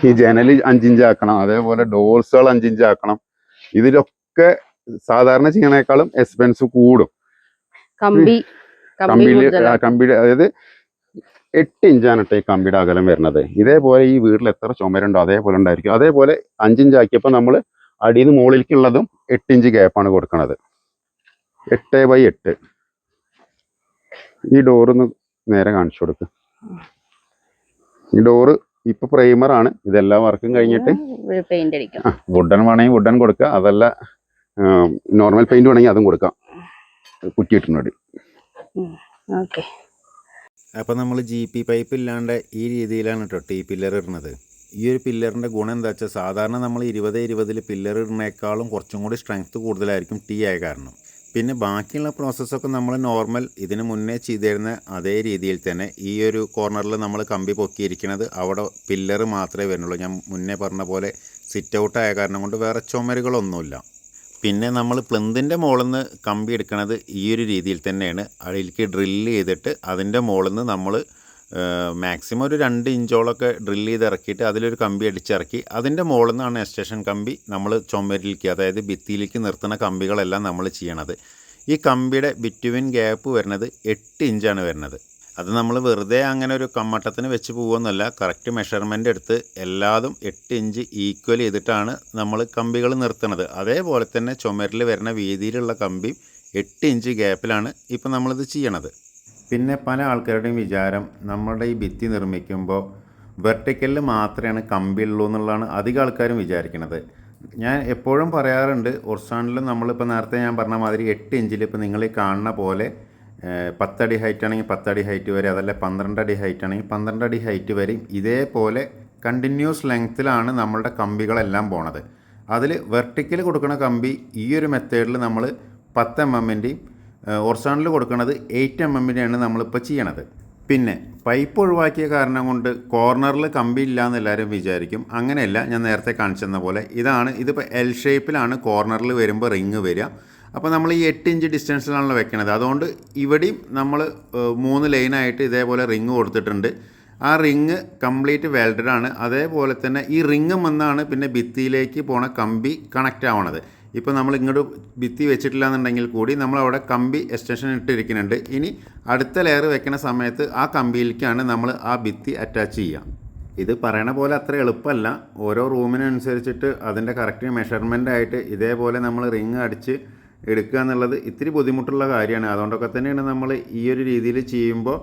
ഈ ജനല് 5 ഇഞ്ച് ആക്കണം. അതേപോലെ ഡോർസുകൾ 5 ഇഞ്ച് ആക്കണം. ഇതിലൊക്കെ സാധാരണ ചെയ്യണേക്കാളും എക്സ്പെൻസ് കൂടും. കമ്പിയുടെ അതായത് 8 ഇഞ്ചാണ് കേട്ടോ ഈ കമ്പിയുടെ അകലം വരുന്നത്. ഇതേപോലെ ഈ വീട്ടിൽ എത്ര ചുമരുണ്ടോ അതേപോലെ ഉണ്ടായിരിക്കും. അതേപോലെ 5 ഇഞ്ച് ആക്കിയപ്പോൾ നമ്മൾ അടിയിൽ നിന്ന് മുകളിലേക്കുള്ളതും 8 ഇഞ്ച് ഗ്യാപ്പാണ് കൊടുക്കുന്നത്. 8x8. ഈ ഡോറൊന്ന് നേരെ കാണിച്ചു കൊടുക്കുക. ഈ ഡോറ് ഇപ്പൊ പ്രൈമറാണ്. ഇതെല്ലാം വർക്കും കഴിഞ്ഞിട്ട് വുഡൻ വേണമെങ്കിൽ വുഡൻ കൊടുക്കുക, അതല്ല നോർമൽ പെയിന്റ് വേണമെങ്കിൽ അതും കൊടുക്കാം. കുറ്റിയിട്ടുണ്ട്. അപ്പം നമ്മൾ GP പൈപ്പ് ഇല്ലാണ്ട് ഈ രീതിയിലാണ് കേട്ടോ ടീ പില്ലർ ഇടുന്നത്. ഈ ഒരു പില്ലറിൻ്റെ ഗുണം എന്താ വെച്ചാൽ സാധാരണ നമ്മൾ 20-20 പില്ലർ ഇടുന്നേക്കാളും കുറച്ചും കൂടി സ്ട്രെങ്ത്ത് കൂടുതലായിരിക്കും ടീ ആയ കാരണം. പിന്നെ ബാക്കിയുള്ള പ്രോസസ്സൊക്കെ നമ്മൾ നോർമൽ ഇതിന് മുന്നേ ചെയ്തിരുന്ന അതേ രീതിയിൽ തന്നെ ഈ ഒരു കോർണറിൽ നമ്മൾ കമ്പി പൊക്കിയിരിക്കുന്നത് അവിടെ പില്ലർ മാത്രമേ വരുന്നുള്ളൂ. ഞാൻ മുന്നേ പറഞ്ഞ പോലെ സിറ്റ് ഔട്ട് ആയ കാരണം കൊണ്ട് വേറെ ചുമരുകളൊന്നുമില്ല. പിന്നെ നമ്മൾ പ്ലിന്തിൻ്റെ മുകളിൽ നിന്ന് കമ്പി എടുക്കുന്നത് ഈ ഒരു രീതിയിൽ തന്നെയാണ്. അതിലേക്ക് ഡ്രില്ല് ചെയ്തിട്ട് അതിൻ്റെ മുകളിൽ നിന്ന് നമ്മൾ മാക്സിമം ഒരു 2 ഇഞ്ചോളൊക്കെ ഡ്രില്ല് ചെയ്ത് ഇറക്കിയിട്ട് അതിലൊരു കമ്പി അടിച്ചിറക്കി അതിൻ്റെ മുകളിൽ നിന്നാണ് എക്സ്റ്റൻഷൻ കമ്പി നമ്മൾ ചുമരിലേക്ക് അതായത് ഭിത്തിയിലേക്ക് നിർത്തുന്ന കമ്പികളെല്ലാം നമ്മൾ ചെയ്യണത്. ഈ കമ്പിയുടെ ബിറ്റ്വീൻ ഗ്യാപ്പ് വരുന്നത് 8 ഇഞ്ചാണ് വരുന്നത്. അത് നമ്മൾ വെറുതെ അങ്ങനെ ഒരു കമ്മട്ടത്തിന് വെച്ച് പോകുമെന്നല്ല, കറക്റ്റ് മെഷർമെൻ്റ് എടുത്ത് എല്ലാതും 8 ഇഞ്ച് ഈക്വൽ ചെയ്തിട്ടാണ് നമ്മൾ കമ്പികൾ നിർത്തുന്നത്. അതേപോലെ തന്നെ ചുമരിൽ വരുന്ന വീതിയിലുള്ള കമ്പി 8 ഇഞ്ച് ഗ്യാപ്പിലാണ് ഇപ്പം നമ്മളിത് ചെയ്യണത്. പിന്നെ പല ആൾക്കാരുടെയും വിചാരം നമ്മളുടെ ഈ ഭിത്തി നിർമ്മിക്കുമ്പോൾ വെർട്ടിക്കലിൽ മാത്രമാണ് കമ്പി ഉള്ളൂ എന്നുള്ളതാണ് അധികം ആൾക്കാരും വിചാരിക്കുന്നത്. ഞാൻ എപ്പോഴും പറയാറുണ്ട്, ഒർസാണിലും നമ്മളിപ്പോൾ നേരത്തെ ഞാൻ പറഞ്ഞ മാതിരി 8 ഇഞ്ചിൽ ഇപ്പോൾ നിങ്ങൾ ഈ കാണുന്ന പോലെ 10 അടി ഹൈറ്റ് ആണെങ്കിൽ 10 അടി ഹൈറ്റ് വരെ, അതല്ല 12 അടി ഹൈറ്റ് ആണെങ്കിൽ 12 അടി ഹൈറ്റ് വരെയും ഇതേപോലെ കണ്ടിന്യൂസ് ലെങ്ത്തിലാണ് നമ്മളുടെ കമ്പികളെല്ലാം പോണത്. അതിൽ വെർട്ടിക്കൽ കൊടുക്കുന്ന കമ്പി ഈ ഒരു മെത്തേഡിൽ നമ്മൾ 10 mm-ൻ്റെയും ഒർസാണിൽ കൊടുക്കുന്നത് 8 mm-ൻ്റെയാണ് നമ്മളിപ്പോൾ ചെയ്യണത്. പിന്നെ പൈപ്പ് ഒഴിവാക്കിയ കാരണം കൊണ്ട് കോർണറിൽ കമ്പി ഇല്ല എന്ന് എല്ലാവരും വിചാരിക്കും. അങ്ങനെയല്ല, ഞാൻ നേരത്തെ കാണിച്ചെന്ന പോലെ ഇതിപ്പോൾ L ഷേപ്പിലാണ് കോർണറിൽ വരുമ്പോൾ റിങ് വരിക. അപ്പോൾ നമ്മൾ ഈ 8 ഇഞ്ച് ഡിസ്റ്റൻസിലാണല്ലോ വെക്കണത്. അതുകൊണ്ട് ഇവിടെയും നമ്മൾ 3 ലൈനായിട്ട് ഇതേപോലെ റിങ് കൊടുത്തിട്ടുണ്ട്. ആ റിങ് കംപ്ലീറ്റ് വെൽഡഡ് ആണ്. അതേപോലെ തന്നെ ഈ റിങ് വന്നാണ് പിന്നെ ഭിത്തിയിലേക്ക് പോണ കമ്പി കണക്റ്റ് ആവണത്. ഇപ്പോൾ നമ്മൾ ഇങ്ങോട്ട് ഭിത്തി വെച്ചിട്ടില്ല എന്നുണ്ടെങ്കിൽ കൂടി നമ്മളവിടെ കമ്പി എക്സ്റ്റൻഷൻ ഇട്ടിരിക്കുന്നുണ്ട്. ഇനി അടുത്ത ലെയർ വെക്കുന്ന സമയത്ത് ആ കമ്പിയിലേക്കാണ് നമ്മൾ ആ ഭിത്തി അറ്റാച്ച് ചെയ്യുക. ഇത് പറയണ പോലെ അത്ര എളുപ്പമല്ല. ഓരോ റൂമിനനുസരിച്ചിട്ട് അതിൻ്റെ കറക്റ്റ് മെഷർമെൻ്റ് ആയിട്ട് ഇതേപോലെ നമ്മൾ റിങ് അടിച്ച് എടുക്കുക എന്നുള്ളത് ഇത്തിരി ബുദ്ധിമുട്ടുള്ള കാര്യമാണ്. അതുകൊണ്ടൊക്കെ തന്നെയാണ് നമ്മൾ ഈ ഒരു രീതിയിൽ ചെയ്യുമ്പോൾ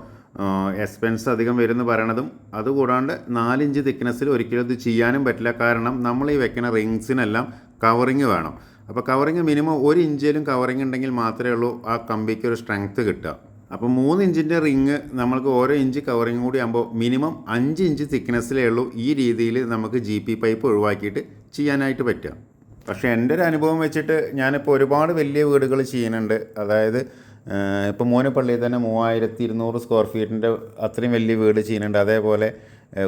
എക്സ്പെൻസ് അധികം വരുമെന്ന് പറയണതും അതുകൂടാണ്ട് 4 ഇഞ്ച് തിക്നെസ്സിൽ ഒരിക്കലും ഇത് ചെയ്യാനും പറ്റില്ല. കാരണം നമ്മൾ ഈ വെക്കുന്ന റിങ്സിനെല്ലാം കവറിങ് വേണം. അപ്പോൾ കവറിങ് മിനിമം 1 ഇഞ്ചിലും കവറിങ് ഉണ്ടെങ്കിൽ മാത്രമേ ഉള്ളൂ ആ കമ്പിക്ക് ഒരു സ്ട്രെങ്ത്ത് കിട്ടുക. അപ്പോൾ 3 ഇഞ്ചിൻ്റെ റിങ് നമ്മൾക്ക് ഓരോ ഇഞ്ച് കവറിങ് കൂടി ആകുമ്പോൾ മിനിമം 5 ഇഞ്ച് തിക്നെസ്സിലേ ഉള്ളൂ ഈ രീതിയിൽ നമുക്ക് GP പൈപ്പ് ഒഴിവാക്കിയിട്ട് ചെയ്യാനായിട്ട് പറ്റുക. പക്ഷേ എൻ്റെ ഒരു അനുഭവം വെച്ചിട്ട് ഞാനിപ്പോൾ ഒരുപാട് വലിയ വീടുകൾ ചെയ്യുന്നുണ്ട്. അതായത് ഇപ്പോൾ മോനപ്പള്ളിയിൽ തന്നെ 3200 സ്ക്വയർ ഫീറ്റിൻ്റെ അത്രയും വലിയ വീട് ചെയ്യുന്നുണ്ട്. അതേപോലെ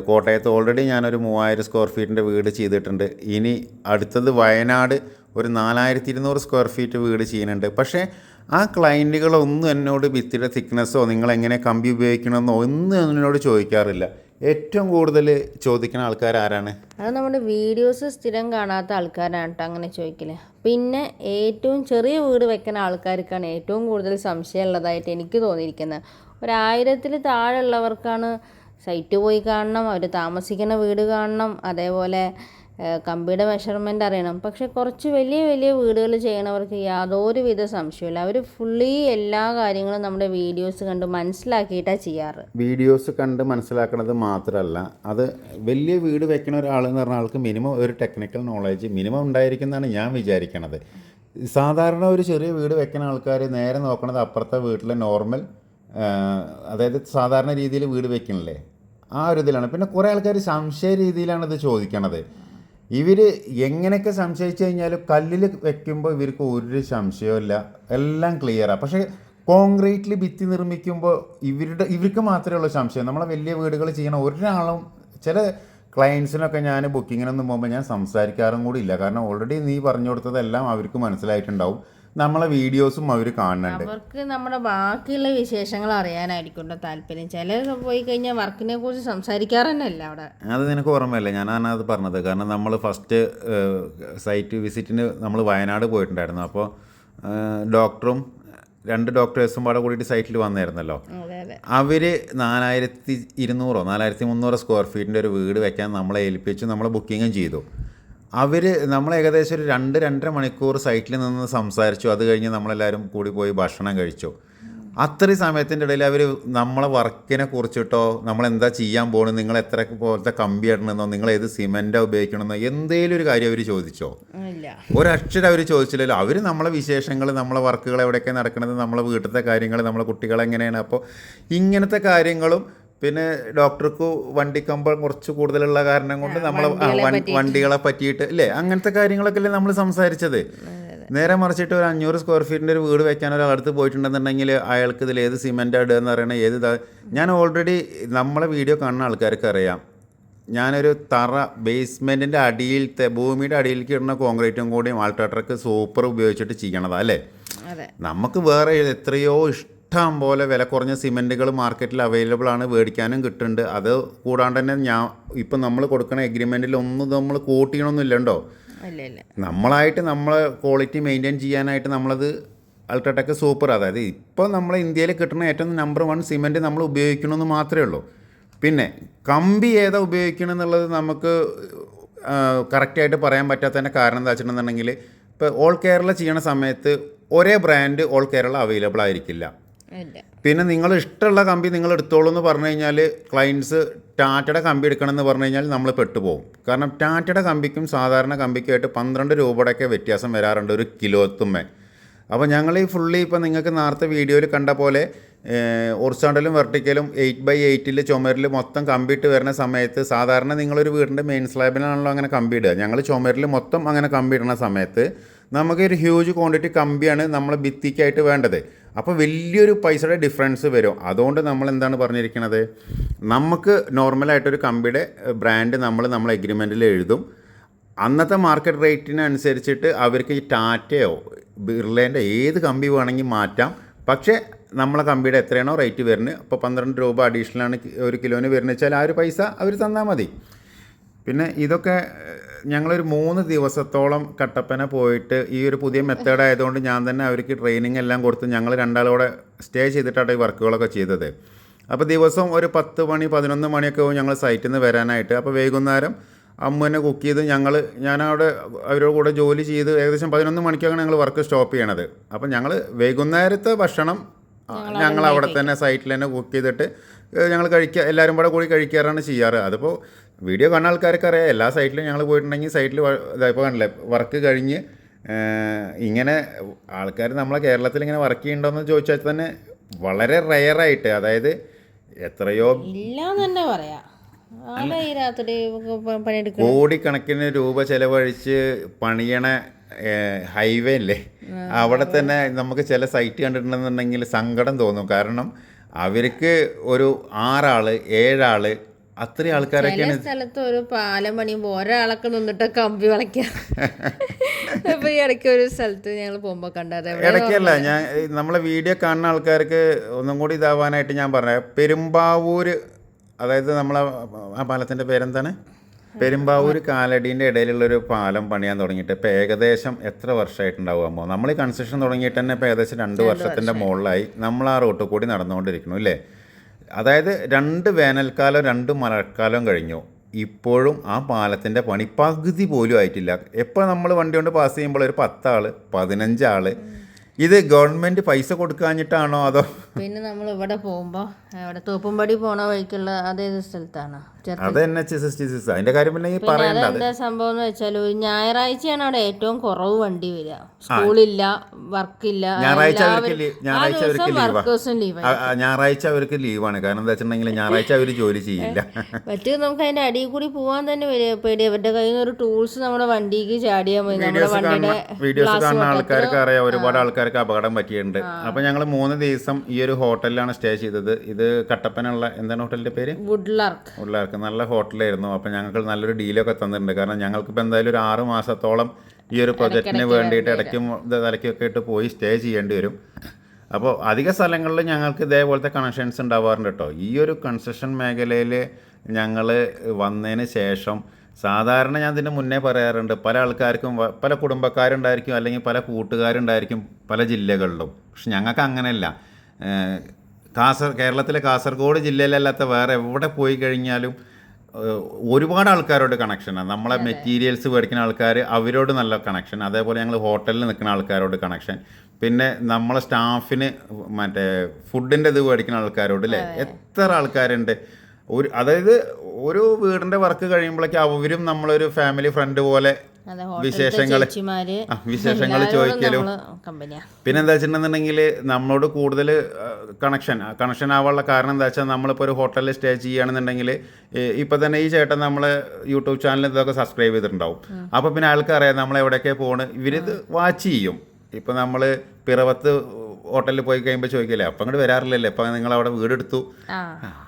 കോട്ടയത്ത് ഓൾറെഡി ഞാനൊരു 3000 സ്ക്വയർ ഫീറ്റിൻ്റെ വീട് ചെയ്തിട്ടുണ്ട്. ഇനി അടുത്തത് വയനാട് ഒരു 4200 സ്ക്വയർ ഫീറ്റ് വീട് ചെയ്യുന്നുണ്ട്. പക്ഷേ ആ ക്ലയൻറ്റുകളൊന്നും എന്നോട് ഭിത്തിയുടെ തിക്നെസ്സോ നിങ്ങളെങ്ങനെ കമ്പി ഉപയോഗിക്കണമെന്നോ ഒന്നും എന്നോട് ചോദിക്കാറില്ല. ഏറ്റവും കൂടുതൽ ചോദിക്കുന്ന ആൾക്കാർ ആരാണ്? അത് നമ്മുടെ വീഡിയോസ് സ്ഥിരം കാണാത്ത ആൾക്കാരാണ് കേട്ടോ അങ്ങനെ ചോദിക്കല്. പിന്നെ ഏറ്റവും ചെറിയ വീട് വെക്കുന്ന ആൾക്കാർക്കാണ് ഏറ്റവും കൂടുതൽ സംശയമുള്ളതായിട്ട് എനിക്ക് തോന്നിയിരിക്കുന്നത്. 1000-ൽ താഴെയുള്ളവർക്കാണ് സൈറ്റ് പോയി കാണണം, അവർ താമസിക്കുന്ന വീട് കാണണം, അതേപോലെ കമ്പിയുടെ മെഷർമെൻ്റ് അറിയണം. പക്ഷെ കുറച്ച് വലിയ വലിയ വീടുകൾ ചെയ്യണവർക്ക് യാതൊരുവിധ സംശയമില്ല. അവർ ഫുള്ളി എല്ലാ കാര്യങ്ങളും നമ്മുടെ വീഡിയോസ് കണ്ട് മനസ്സിലാക്കിയിട്ടാണ് ചെയ്യാറ്. വീഡിയോസ് കണ്ട് മനസ്സിലാക്കുന്നത് മാത്രമല്ല, അത് വലിയ വീട് വെക്കുന്ന ഒരാളെന്ന് പറഞ്ഞ ആൾക്ക് മിനിമം ഒരു ടെക്നിക്കൽ നോളേജ് മിനിമം ഉണ്ടായിരിക്കുന്നതാണ് ഞാൻ വിചാരിക്കണത്. സാധാരണ ഒരു ചെറിയ വീട് വെക്കുന്ന ആൾക്കാർ നേരെ നോക്കണത് അപ്പുറത്തെ വീട്ടിലെ നോർമൽ, അതായത് സാധാരണ രീതിയിൽ വീട് വെക്കണില്ലേ ആ ഒരു ഇതിലാണ്. പിന്നെ കുറേ ആൾക്കാർ സംശയ രീതിയിലാണ് ഇത് ചോദിക്കണത്. ഇവർ എങ്ങനെയൊക്കെ സംശയിച്ചു കഴിഞ്ഞാലും കല്ലിൽ വെക്കുമ്പോൾ ഇവർക്ക് ഒരു സംശയമില്ല, എല്ലാം ക്ലിയറാണ്. പക്ഷേ കോൺക്രീറ്റിൽ ഭിത്തി നിർമ്മിക്കുമ്പോൾ ഇവർക്ക് മാത്രമേ ഉള്ളൂ സംശയം. നമ്മളെ വലിയ വീടുകൾ ചെയ്യണ ഒരാളും ചില ക്ലയൻസിനൊക്കെ ഞാൻ ബുക്കിങ്ങിനൊന്നും പോകുമ്പോൾ ഞാൻ സംസാരിക്കാറും കൂടി ഇല്ല. കാരണം ഓൾറെഡി നീ പറഞ്ഞു കൊടുത്തതെല്ലാം അവർക്ക് മനസ്സിലായിട്ടുണ്ടാവും. നമ്മളെ വീഡിയോസും അവർ കാണുന്നുണ്ട്. അവർക്ക് നമ്മുടെ ബാക്കിയുള്ള വിശേഷങ്ങൾ അറിയാനായിരിക്കും താല്പര്യം. ചിലർ പോയി കഴിഞ്ഞാൽ വർക്കിനെ കുറിച്ച് സംസാരിക്കാറ് തന്നെ അല്ല അവിടെ. അത് നിനക്ക് ഓർമ്മയല്ലേ, ഞാനാണ് അത് പറഞ്ഞത്. കാരണം നമ്മൾ ഫസ്റ്റ് സൈറ്റ് വിസിറ്റിന് നമ്മൾ വയനാട് പോയിട്ടുണ്ടായിരുന്നു. അപ്പോൾ ഡോക്ടറും 2 ഡോക്ടേഴ്സും പാടെ കൂടിയിട്ട് സൈറ്റിൽ വന്നായിരുന്നല്ലോ. അവർ 4200 4300 സ്ക്വയർ ഫീറ്റിൻ്റെ ഒരു വീട് വെക്കാൻ നമ്മളെ ഏൽപ്പിച്ചു. നമ്മൾ ബുക്കിങ്ങും ചെയ്തു. നമ്മൾ ഏകദേശം ഒരു 2-2.5 മണിക്കൂർ സൈറ്റിൽ നിന്ന് സംസാരിച്ചു. അത് കഴിഞ്ഞ് നമ്മളെല്ലാവരും കൂടി പോയി ഭക്ഷണം കഴിച്ചു. അത്രയും സമയത്തിൻ്റെ ഇടയിൽ അവർ നമ്മളെ വർക്കിനെ കുറിച്ചിട്ടോ നമ്മളെന്താ ചെയ്യാൻ പോകുന്നത്, നിങ്ങൾ എത്ര പോലത്തെ കമ്പി ഇടണമെന്നോ നിങ്ങൾ ഏത് സിമെൻറ്റാണ് ഉപയോഗിക്കണമെന്നോ എന്തേലും ഒരു കാര്യം അവർ ചോദിച്ചോ? ഒരക്ഷരം അവർ ചോദിച്ചില്ലല്ലോ. അവർ നമ്മളെ വിശേഷങ്ങൾ, നമ്മളെ വർക്കുകൾ എവിടെയൊക്കെ നടക്കുന്നത്, നമ്മളെ വീട്ടിലത്തെ കാര്യങ്ങൾ, നമ്മളെ കുട്ടികളെങ്ങനെയാണ്. അപ്പോൾ ഇങ്ങനത്തെ കാര്യങ്ങളും പിന്നെ ഡോക്ടർക്ക് വണ്ടിക്കമ്പം കുറച്ച് കൂടുതലുള്ള കാരണം കൊണ്ട് നമ്മൾ വണ്ടികളെ പറ്റിയിട്ട് അല്ലേ അങ്ങനത്തെ കാര്യങ്ങളൊക്കെ അല്ലേ നമ്മൾ സംസാരിച്ചത്. നേരെ മറിച്ചിട്ട് ഒരു 500 സ്ക്വയർ ഫീറ്റിൻ്റെ ഒരു വീട് വെക്കാൻ ഒരാളടുത്ത് പോയിട്ടുണ്ടെന്നുണ്ടെങ്കിൽ അയാൾക്ക് ഇതിൽ ഏത് സിമെൻറ്റാണ് ഇടുക എന്ന് പറയണത്, ഏത് ഞാൻ ഓൾറെഡി നമ്മളെ വീഡിയോ കാണുന്ന ആൾക്കാർക്ക് അറിയാം. ഞാനൊരു തറ ബേസ്മെൻറ്റിൻ്റെ അടിയിലത്തെ ഭൂമിയുടെ അടിയിലേക്ക് ഇടുന്ന കോൺക്രീറ്റും കൂടി ആൾട്രാട്രക്ക് സൂപ്പർ ഉപയോഗിച്ചിട്ട് ചെയ്യണതാണ് അല്ലേ. നമുക്ക് വേറെ എത്രയോ ഇഷ്ടം പോലെ വില കുറഞ്ഞ സിമെൻറ്റുകൾ മാർക്കറ്റിൽ അവൈലബിൾ ആണ്, മേടിക്കാനും കിട്ടുന്നുണ്ട്. അത് കൂടാണ്ട് തന്നെ ഇപ്പം നമ്മൾ കൊടുക്കുന്ന എഗ്രിമെൻറ്റിൽ ഒന്നും നമ്മൾ കോട്ട് ചെയ്യണമൊന്നുമില്ലല്ലോ. നമ്മളായിട്ട് നമ്മളെ ക്വാളിറ്റി മെയിൻറ്റെയിൻ ചെയ്യാനായിട്ട് നമ്മളത് അൾട്രാടെക് സൂപ്പർ, അതായത് ഇപ്പോൾ നമ്മളെ ഇന്ത്യയിൽ കിട്ടുന്ന ഏറ്റവും നമ്പർ 1 സിമെൻറ്റ് നമ്മൾ ഉപയോഗിക്കണമെന്ന് മാത്രമേ ഉള്ളൂ. പിന്നെ കമ്പി ഏതാ ഉപയോഗിക്കണം എന്നുള്ളത് നമുക്ക് കറക്റ്റായിട്ട് പറയാൻ പറ്റാത്തതിൻ്റെ കാരണം എന്താ വെച്ചിട്ടുണ്ടെന്നുണ്ടെങ്കിൽ, ഇപ്പോൾ ഓൾ കേരള ചെയ്യണ സമയത്ത് ഒരേ ബ്രാൻഡ് ഓൾ കേരള അവൈലബിൾ ആയിരിക്കില്ല. പിന്നെ നിങ്ങൾ ഇഷ്ടമുള്ള കമ്പി നിങ്ങൾ എടുത്തോളൂ എന്ന് പറഞ്ഞു കഴിഞ്ഞാൽ ക്ലയൻസ് ടാറ്റയുടെ കമ്പി എടുക്കണമെന്ന് പറഞ്ഞു കഴിഞ്ഞാൽ നമ്മൾ പെട്ടുപോകും. കാരണം ടാറ്റയുടെ കമ്പിക്കും സാധാരണ കമ്പിക്കുമായിട്ട് 12 രൂപയുടെയൊക്കെ വ്യത്യാസം വരാറുണ്ട് ഒരു കിലോത്തുമ്മേ. അപ്പോൾ ഞങ്ങൾ ഈ ഫുള്ളി ഇപ്പോൾ നിങ്ങൾക്ക് നേരത്തെ വീഡിയോയിൽ കണ്ട പോലെ ഒറിസോണ്ടലും വെർട്ടിക്കലും 8x8 ചുമരിൽ മൊത്തം കമ്പിയിട്ട് വരുന്ന സമയത്ത്, സാധാരണ നിങ്ങളൊരു വീടിൻ്റെ മെയിൻ സ്ലാബിലാണല്ലോ അങ്ങനെ കമ്പി ഇടുക, ഞങ്ങൾ ചുമരിൽ മൊത്തം അങ്ങനെ കമ്പി ഇടുന്ന സമയത്ത് നമുക്കൊരു ഹ്യൂജ് ക്വാണ്ടിറ്റി കമ്പിയാണ് നമ്മളെ ഭിത്തിക്കായിട്ട് വേണ്ടത്. അപ്പോൾ വലിയൊരു പൈസയുടെ ഡിഫറൻസ് വരും. അതുകൊണ്ട് നമ്മൾ എന്താണ് പറഞ്ഞിരിക്കുന്നത്, നമുക്ക് നോർമലായിട്ടൊരു കമ്പിയുടെ ബ്രാൻഡ് നമ്മൾ എഗ്രിമെൻറ്റിൽ എഴുതും. അന്നത്തെ മാർക്കറ്റ് റേറ്റിനനുസരിച്ചിട്ട് അവർക്ക് ഈ ടാറ്റയോ ബിർലേൻ്റെ ഏത് കമ്പി വേണമെങ്കിൽ മാറ്റാം. പക്ഷേ നമ്മളെ കമ്പിയുടെ എത്രയാണോ റേറ്റ് വരുന്നത്, അപ്പോൾ 12 രൂപ അഡീഷണലാണ് ഒരു കിലോന് വരുന്നത് വെച്ചാൽ ആ ഒരു പൈസ അവർ തന്നാൽ മതി. പിന്നെ ഇതൊക്കെ ഞങ്ങളൊരു 3 ദിവസത്തോളം കട്ടപ്പന പോയിട്ട് ഈ ഒരു പുതിയ മെത്തേഡ് ആയതുകൊണ്ട് ഞാൻ തന്നെ അവർക്ക് ട്രെയിനിങ് എല്ലാം കൊടുത്ത് ഞങ്ങൾ 2 ആളോടെ സ്റ്റേ ചെയ്തിട്ടാണ് ഈ വർക്കുകളൊക്കെ ചെയ്തത്. അപ്പോൾ ദിവസം ഒരു 10 മണി 11 മണിയൊക്കെ ആവും ഞങ്ങൾ സൈറ്റിൽ നിന്ന് വരാനായിട്ട്. അപ്പോൾ വൈകുന്നേരം അമ്മ തന്നെ കുക്ക് ചെയ്ത് ഞാനവിടെ അവരുടെ കൂടെ ജോലി ചെയ്ത് ഏകദേശം 11 മണിക്കാണ് ഞങ്ങൾ വർക്ക് സ്റ്റോപ്പ് ചെയ്യണത്. അപ്പം ഞങ്ങൾ വൈകുന്നേരത്തെ ഭക്ഷണം ഞങ്ങൾ അവിടെ തന്നെ സൈറ്റിൽ തന്നെ കുക്ക് ചെയ്തിട്ട് ഞങ്ങൾ എല്ലാവരും കൂടെ കൂടി കഴിക്കാറാണ് ചെയ്യാറ്. അതിപ്പോൾ വീഡിയോ കാണുന്ന ആൾക്കാർക്ക് അറിയാം, എല്ലാ സൈറ്റിലും ഞങ്ങൾ പോയിട്ടുണ്ടെങ്കിൽ സൈറ്റിൽ ഇതായപ്പോൾ കണ്ടില്ലേ വർക്ക് കഴിഞ്ഞ് ഇങ്ങനെ ആൾക്കാർ നമ്മളെ കേരളത്തിൽ ഇങ്ങനെ വർക്ക് ചെയ്യണ്ടോയെന്ന് ചോദിച്ചാൽ തന്നെ വളരെ റെയറായിട്ട്, അതായത് എത്രയോ ഇല്ലാന്ന് തന്നെ പറയാം. ഈ രാത്രി പണിയെടുക്കും കോടിക്കണക്കിന് രൂപ ചെലവഴിച്ച് പണിയണ ഹൈവേ അല്ലേ, അവിടെ തന്നെ നമുക്ക് ചില സൈറ്റ് കണ്ടിട്ടുണ്ടെന്നുണ്ടെങ്കിൽ സങ്കടം തോന്നും. കാരണം അവർക്ക് ഒരു 6 ആള് 7 ആള് അത്രയും ആൾക്കാരൊക്കെയാണ്. സ്ഥലത്ത് ഒരു പാലം പണിയുമ്പോൾ ഒരാളൊക്കെ നിന്നിട്ട് കമ്പി വളയ്ക്കാം. അപ്പൊ ഈ ഇടയ്ക്ക് ഒരു സ്ഥലത്ത് ഞങ്ങൾ പോകുമ്പോ കണ്ടത്, ഇടയ്ക്കല്ല, ഞാൻ നമ്മളെ വീഡിയോ കാണുന്ന ആൾക്കാർക്ക് ഒന്നും കൂടി ഇതാവാനായിട്ട് ഞാൻ പറയാം, പെരുമ്പാവൂര്, അതായത് നമ്മളെ ആ പാലത്തിൻ്റെ പേരെന്താണ്, പെരുമ്പാവൂർ കാലടീൻ്റെ ഇടയിലുള്ളൊരു പാലം പണിയാൻ തുടങ്ങിയിട്ട് ഇപ്പോൾ ഏകദേശം എത്ര വർഷമായിട്ടുണ്ടാവുമോ? നമ്മൾ ഈ കൺസ്ട്രക്ഷൻ തുടങ്ങിയിട്ട് തന്നെ ഇപ്പോൾ ഏകദേശം 2 വർഷത്തിൻ്റെ മുകളിലായി നമ്മൾ ആ റോട്ടിൽ കൂടി നടന്നുകൊണ്ടിരിക്കുന്നു അല്ലേ. അതായത് 2 വേനൽക്കാലം 2 മഴക്കാലം കഴിഞ്ഞു, ഇപ്പോഴും ആ പാലത്തിൻ്റെ പണി പകുതി പോലും ആയിട്ടില്ല. എപ്പോൾ നമ്മൾ വണ്ടി കൊണ്ട് പാസ് ചെയ്യുമ്പോൾ ഒരു 10 ആള് 15 ആള്. ഇത് ഗവൺമെൻറ് പൈസ കൊടുക്കാഞ്ഞിട്ടാണോ അതോ? പിന്നെ നമ്മൾ ഇവിടെ പോകുമ്പോൾ അവിടെ തോപ്പുംപടി പോണ വഴിക്കുള്ള അതേത് സ്ഥലത്താണ്, അത് NH-66. അതിന്റെ കാര്യം പിന്നെ പറയണ്ട. അതെന്താ സംഭവം എന്ന് വെച്ചാൽ ഒരു ഞായറാഴ്ചയാണ് അവിടെ ഏറ്റവും കുറവ് വണ്ടി വരിക. സ്കൂളില്ല, വർക്കില്ല, ഞായറാഴ്ച അവർക്ക് ലീവാണ്. കാരണം എന്താ വെച്ചിട്ടുണ്ടെങ്കിൽ ഞായറാഴ്ച അവർ ജോലി ചെയ്യില്ല. മറ്റേ നമുക്ക് അതിന്റെ അടിയിൽ കൂടി പോകാൻ തന്നെ പേടി. അവരുടെ കയ്യിൽ നിന്ന് ഒരു ടൂൾസ് നമ്മുടെ വണ്ടിക്ക് ചാടിയാൽ മതി. നമ്മുടെ വണ്ടിയുടെ വീഡിയോസ് കാണുന്ന ആൾക്കാർക്ക് അറിയാം, ഒരുപാട് ആൾക്കാർക്ക് അപകടം പറ്റിയിട്ടുണ്ട്. അപ്പൊ ഞങ്ങൾ 3 ദിവസം ഈ ഒരു ഹോട്ടലിലാണ് സ്റ്റേ ചെയ്തത്. ഇത് കട്ടപ്പനുള്ള എന്താണ് ഹോട്ടലിന്റെ പേര്? വുഡ്ലാർക്ക്. നല്ല ഹോട്ടലായിരുന്നു. അപ്പോൾ ഞങ്ങൾക്ക് നല്ലൊരു ഡീലൊക്കെ തന്നിട്ടുണ്ട്. കാരണം ഞങ്ങൾക്കിപ്പോൾ എന്തായാലും ഒരു 6 മാസത്തോളം ഈ ഒരു പ്രൊജക്റ്റിന് വേണ്ടിയിട്ട് ഇടയ്ക്കും തലയ്ക്കൊക്കെ ഇട്ട് പോയി സ്റ്റേ ചെയ്യേണ്ടി വരും. അപ്പോൾ അധിക സ്ഥലങ്ങളിൽ ഞങ്ങൾക്ക് ഇതേപോലത്തെ കണക്ഷൻസ് ഉണ്ടാവാറുണ്ട് കേട്ടോ. ഈ ഒരു കൺസ്ട്രക്ഷൻ മേഖലയിൽ ഞങ്ങൾ വന്നതിന് ശേഷം സാധാരണ ഞാൻ ഇതിന് മുന്നേ പറയാറുണ്ട്, പല ആൾക്കാർക്കും പല കുടുംബക്കാരുണ്ടായിരിക്കും, അല്ലെങ്കിൽ പല കൂട്ടുകാരുണ്ടായിരിക്കും പല ജില്ലകളിലും. പക്ഷെ ഞങ്ങൾക്ക് അങ്ങനെയല്ല. കേരളത്തിലെ കാസർഗോഡ് ജില്ലയിലല്ലാത്ത വേറെ എവിടെ പോയി കഴിഞ്ഞാലും ഒരുപാട് ആൾക്കാരോട് കണക്ഷനാണ്. നമ്മളെ മെറ്റീരിയൽസ് മേടിക്കുന്ന ആൾക്കാർ, അവരോട് നല്ല കണക്ഷൻ. അതേപോലെ ഞങ്ങൾ ഹോട്ടലിൽ നിൽക്കുന്ന ആൾക്കാരോട് കണക്ഷൻ. പിന്നെ നമ്മളെ സ്റ്റാഫിന് മറ്റേ ഫുഡിൻ്റെ ഇത് മേടിക്കുന്ന ആൾക്കാരോട് അല്ലേ, എത്ര ആൾക്കാരുണ്ട്. അതായത് ഒരു വീടിൻ്റെ വർക്ക് കഴിയുമ്പോഴേക്കും അവരും നമ്മളൊരു ഫാമിലി ഫ്രണ്ട് പോലെ വിശേഷങ്ങൾ ചോദിക്കലും. പിന്നെ എന്താ വെച്ചിട്ടുണ്ടെന്നുണ്ടെങ്കിൽ നമ്മളോട് കൂടുതൽ കണക്ഷൻ ആവാനുള്ള കാരണം എന്താ വെച്ചാൽ, നമ്മളിപ്പോൾ ഒരു ഹോട്ടലിൽ സ്റ്റേ ചെയ്യുകയാണെന്നുണ്ടെങ്കിൽ ഇപ്പം തന്നെ ഈ ചേട്ടൻ നമ്മളെ യൂട്യൂബ് ചാനൽ ഇതൊക്കെ സബ്സ്ക്രൈബ് ചെയ്തിട്ടുണ്ടാവും. അപ്പോൾ പിന്നെ ആൾക്കറിയാം നമ്മൾ എവിടെയൊക്കെ പോകണം, ഇവരിത് വാച്ച് ചെയ്യും. ഇപ്പം നമ്മൾ പിറവത്ത് ഹോട്ടലിൽ പോയി കഴിയുമ്പോൾ ചോദിക്കില്ലേ, അപ്പം അങ്ങോട്ട് വരാറില്ലല്ലേ, അപ്പം നിങ്ങളവിടെ വീടെടുത്തു.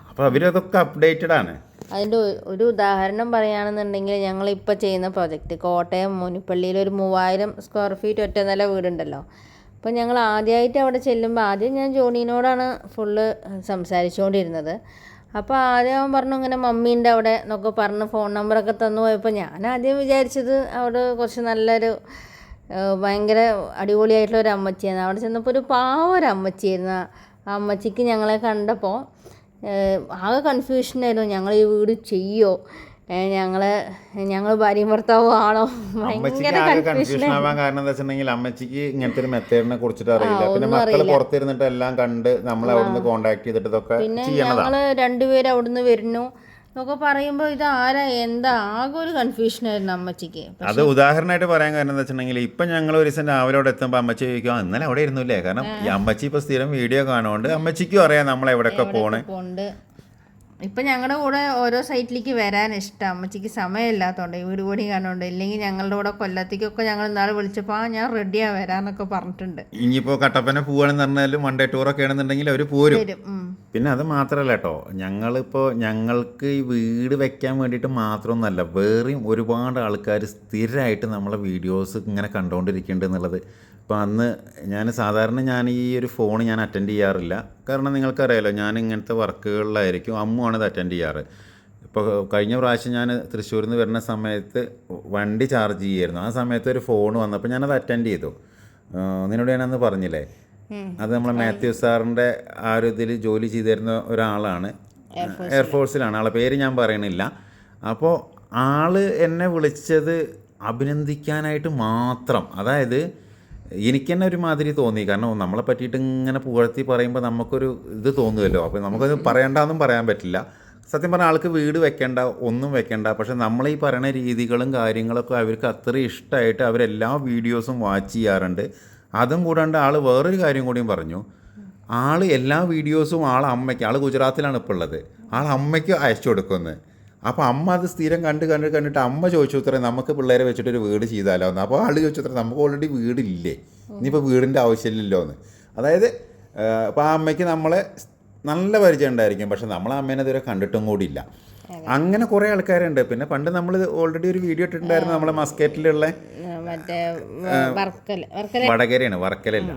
അപ്പോൾ അവരതൊക്കെ അപ്ഡേറ്റഡ് ആണ്. അതിൻ്റെ ഒരു ഉദാഹരണം പറയുകയാണെന്നുണ്ടെങ്കിൽ, ഞങ്ങളിപ്പോൾ ചെയ്യുന്ന പ്രോജക്റ്റ് കോട്ടയം മുനിപ്പള്ളിയിൽ ഒരു 3000 സ്ക്വയർ ഫീറ്റ് ഒറ്റ നില വീടുണ്ടല്ലോ. അപ്പോൾ ഞങ്ങൾ ആദ്യമായിട്ട് അവിടെ ചെല്ലുമ്പോൾ ആദ്യം ഞാൻ ജോണീനോടാണ് ഫുള്ള് സംസാരിച്ചുകൊണ്ടിരുന്നത്. അപ്പോൾ ആദ്യം അവൻ പറഞ്ഞു ഇങ്ങനെ മമ്മീൻ്റെ അവിടെ എന്നൊക്കെ പറഞ്ഞ് ഫോൺ നമ്പറൊക്കെ തന്നു പോയപ്പോൾ ഞാൻ ആദ്യം വിചാരിച്ചത് അവിടെ കുറച്ച് നല്ലൊരു ഭയങ്കര അടിപൊളിയായിട്ടുള്ള ഒരു അമ്മച്ചിയാണ്. അവിടെ ചെന്നപ്പോൾ ഒരു പാവൊരു അമ്മച്ചിയായിരുന്നു. ആ അമ്മച്ചിക്ക് ഞങ്ങളെ കണ്ടപ്പോൾ ആകെ കൺഫ്യൂഷനായിരുന്നു, ഞങ്ങൾ ഈ വീട് ചെയ്യോ, ഞങ്ങൾ ഭാര്യയും ഭർത്താവോ ആണോ, ഭയങ്കര കൺഫ്യൂഷൻ ആവാൻ കാരണം എന്താ വെച്ചിട്ടുണ്ടെങ്കിൽ അമ്മച്ചിക്ക് ഇങ്ങനത്തെ ഒരു മെത്തേഡിനെ കുറിച്ചിട്ട് അറിയില്ല. പിന്നെ മക്കള് പുറത്തിരുന്നിട്ട് എല്ലാം കണ്ട് നമ്മൾ അവിടുന്ന് കോണ്ടാക്ട് ചെയ്തിട്ട് ഇതൊക്കെ പിന്നെ ഞങ്ങൾ 2 പേര് അവിടുന്ന് വരുന്നു എന്നൊക്കെ പറയുമ്പോൾ ഇത് ആരാ എന്താ ആകെ ഒരു കൺഫ്യൂഷനായിരുന്നു അമ്മച്ചിക്ക്. അത് ഉദാഹരണമായിട്ട് പറയാൻ കാരണം എന്താ വെച്ചിട്ടുണ്ടെങ്കിൽ, ഇപ്പം ഞങ്ങൾ ഒരു ദിവസം രാവിലെ അവിടെ എത്തുമ്പോൾ അമ്മച്ചി ചോദിക്കും ഇന്നലെ അവിടെ ഇരുന്നില്ലേ. കാരണം ഈ അമ്മച്ചി ഇപ്പോൾ സ്ഥിരം വീഡിയോ കാണുകൊണ്ട് അമ്മച്ചിക്കും അറിയാം നമ്മൾ എവിടെയൊക്കെ പോകണേ. ഇപ്പം ഞങ്ങളുടെ കൂടെ ഓരോ സൈറ്റിലേക്ക് വരാൻ ഇഷ്ടം, അമ്മച്ചിക്ക് സമയമില്ലാത്തതുകൊണ്ട് വീട് കൂടി കാണുന്നുണ്ട്. ഇല്ലെങ്കിൽ ഞങ്ങളുടെ കൂടെ കൊല്ലത്തേക്കൊക്കെ ഞങ്ങൾ ഇന്നാൾ വിളിച്ചപ്പോൾ ഞാൻ റെഡിയാണ് വരാമെന്നൊക്കെ പറഞ്ഞിട്ടുണ്ട്. ഇനിയിപ്പോൾ കട്ടപ്പന പോവുകയാണെന്ന് പറഞ്ഞാലും വൺ ഡേ ടൂറൊക്കെ ആണെന്നുണ്ടെങ്കിൽ അവർ പോരും. പിന്നെ അത് മാത്രമല്ല കേട്ടോ, ഞങ്ങൾക്ക് ഈ വീട് വെക്കാൻ വേണ്ടിയിട്ട് മാത്രമൊന്നുമല്ല, വേറെയും ഒരുപാട് ആൾക്കാർ സ്ഥിരമായിട്ട് നമ്മളെ വീഡിയോസ് ഇങ്ങനെ കണ്ടുകൊണ്ടിരിക്കുന്നുണ്ട് എന്നുള്ളത്. അപ്പോൾ അന്ന് ഞാൻ ഈ ഒരു ഫോൺ ഞാൻ അറ്റൻഡ് ചെയ്യാറില്ല. കാരണം നിങ്ങൾക്കറിയാലോ, ഞാൻ ഇങ്ങനത്തെ വർക്കുകളിലായിരിക്കും, അമ്മുവാണ് ഇത് അറ്റൻഡ് ചെയ്യാറ്. ഇപ്പോൾ കഴിഞ്ഞ പ്രാവശ്യം ഞാൻ തൃശ്ശൂരിൽ നിന്ന് വരുന്ന സമയത്ത് വണ്ടി ചാർജ് ചെയ്യായിരുന്നു. ആ സമയത്ത് ഒരു ഫോൺ വന്നപ്പോൾ ഞാനത് അറ്റൻഡ് ചെയ്തു. നിന്നോട് ഞാനന്ന് പറഞ്ഞില്ലേ, അത് നമ്മളെ മാത്യു സാറിൻ്റെ ആ ഒരു ഇതിൽ ജോലി ചെയ്തിരുന്ന ഒരാളാണ്, എയർഫോഴ്സിലാണ്. ആളെ പേര് ഞാൻ പറയണില്ല. അപ്പോൾ ആൾ എന്നെ വിളിച്ചത് അഭിനന്ദിക്കാനായിട്ട് മാത്രം. അതായത് എനിക്ക് തന്നെ ഒരുമാതിരി തോന്നി. കാരണം നമ്മളെ പറ്റിയിട്ട് ഇങ്ങനെ പുകഴ്ത്തി പറയുമ്പോൾ നമുക്കൊരു ഇത് തോന്നുമല്ലോ. അപ്പോൾ നമുക്കത് പറയണ്ടെന്നും പറയാൻ പറ്റില്ല. സത്യം പറഞ്ഞാൽ ആൾക്ക് വീട് വെക്കേണ്ട, ഒന്നും വെക്കേണ്ട. പക്ഷെ നമ്മൾ ഈ പറയുന്ന രീതികളും കാര്യങ്ങളൊക്കെ അവർക്ക് അത്ര ഇഷ്ടമായിട്ട് അവരെല്ലാ വീഡിയോസും വാച്ച് ചെയ്യാറുണ്ട്. അതും കൂടാണ്ട് ആൾ വേറൊരു കാര്യം കൂടിയും പറഞ്ഞു. ആൾ എല്ലാ വീഡിയോസും അമ്മയ്ക്ക്, ആൾ ഗുജറാത്തിലാണ് ഇപ്പോൾ ഉള്ളത്, അമ്മയ്ക്ക് അയച്ചു കൊടുക്കുന്നത്. അപ്പോൾ അമ്മ അത് സ്ഥിരം കണ്ടിട്ട് അമ്മ ചോദിച്ചു ഉത്തരം നമുക്ക് പിള്ളേരെ വെച്ചിട്ടൊരു വീട് ചെയ്താലോ എന്ന്. അപ്പോൾ ആൾ ചോദിച്ചു ഉത്തരം നമുക്ക് ഓൾറെഡി വീടില്ലേ, ഇനിയിപ്പോൾ വീടിൻ്റെ ആവശ്യമില്ലല്ലോ എന്ന്. അതായത് അപ്പോൾ ആ അമ്മയ്ക്ക് നമ്മളെ നല്ല പരിചയം ഉണ്ടായിരിക്കും, പക്ഷെ നമ്മളെ അമ്മേനെ ഇതുവരെ കണ്ടിട്ടും കൂടിയില്ല. അങ്ങനെ കുറേ ആൾക്കാരുണ്ട്. പിന്നെ പണ്ട് നമ്മൾ ഓൾറെഡി ഒരു വീഡിയോ ഇട്ടിട്ടുണ്ടായിരുന്നു നമ്മളെ മസ്കറ്റിലുള്ള വടകരയാണ്, വർക്കലല്ല.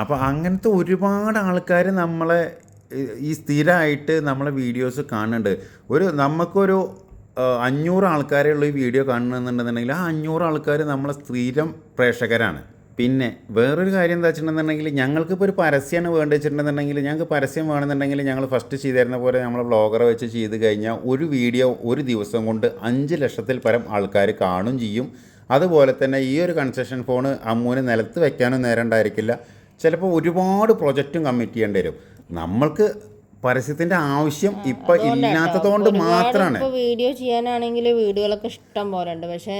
അപ്പോൾ അങ്ങനത്തെ ഒരുപാട് ആൾക്കാർ നമ്മളെ ഈ സ്ഥിരമായിട്ട് നമ്മളെ വീഡിയോസ് കാണുന്നുണ്ട്. നമുക്കൊരു 500 ആൾക്കാരേ ഉള്ളൂ ഈ വീഡിയോ കാണുന്നുണ്ടെന്നുണ്ടെങ്കിൽ ആ 500 ആൾക്കാർ നമ്മളെ സ്ഥിരം പ്രേക്ഷകരാണ്. പിന്നെ വേറൊരു കാര്യം എന്താ വെച്ചിട്ടുണ്ടെന്നുണ്ടെങ്കിൽ ഞങ്ങൾക്കിപ്പോൾ ഒരു പരസ്യമാണ് വേണ്ടി വെച്ചിട്ടുണ്ടെന്നുണ്ടെങ്കിൽ, ഞങ്ങൾക്ക് പരസ്യം വേണമെന്നുണ്ടെങ്കിൽ ഞങ്ങൾ ഫസ്റ്റ് ചെയ്തിരുന്ന പോലെ നമ്മൾ വ്ളോഗറെ വെച്ച് ചെയ്ത് കഴിഞ്ഞാൽ ഒരു വീഡിയോ ഒരു ദിവസം കൊണ്ട് 5 ലക്ഷത്തിൽ പരം ആൾക്കാർ കാണും ചെയ്യും. അതുപോലെ തന്നെ ഈ ഒരു കൺസെഷൻ ഫോൺ അമ്മൂന് നിലത്ത് വെക്കാനും നേരം ഉണ്ടായിരിക്കില്ല. ചിലപ്പോൾ ഒരുപാട് പ്രൊജക്റ്റും കമ്മിറ്റ് ചെയ്യേണ്ടി വരും. നമ്മൾക്ക് പരസ്യത്തിൻ്റെ ആവശ്യം ഇപ്പം ഇല്ലാത്തതുകൊണ്ട് മാത്രമാണ്. ഇപ്പോൾ വീഡിയോ ചെയ്യാനാണെങ്കിൽ വീഡിയോകളൊക്കെ ഇഷ്ടം പോലെ ഉണ്ട്. പക്ഷേ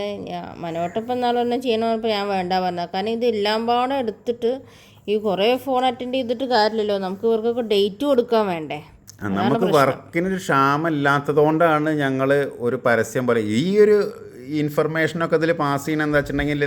മനോട്ടപ്പം എന്നാലും തന്നെ ചെയ്യണമെന്നപ്പോൾ ഞാൻ വേണ്ട പറഞ്ഞത്. കാരണം ഇതെല്ലാം പാടെ എടുത്തിട്ട് ഈ കുറേ ഫോൺ അറ്റൻഡ് ചെയ്തിട്ട് കാര്യമില്ലല്ലോ. നമുക്ക് ഇവർക്കൊക്കെ ഡേറ്റ് കൊടുക്കാൻ വേണ്ടേ. നമുക്ക് വർക്കിനൊരു ക്ഷാമം ഇല്ലാത്തതുകൊണ്ടാണ് ഞങ്ങൾ ഒരു പരസ്യം പോലെ ഈ ഒരു ഇൻഫർമേഷനൊക്കെ ഇതിൽ പാസ് ചെയ്യുന്നത്. എന്താ വെച്ചിട്ടുണ്ടെങ്കിൽ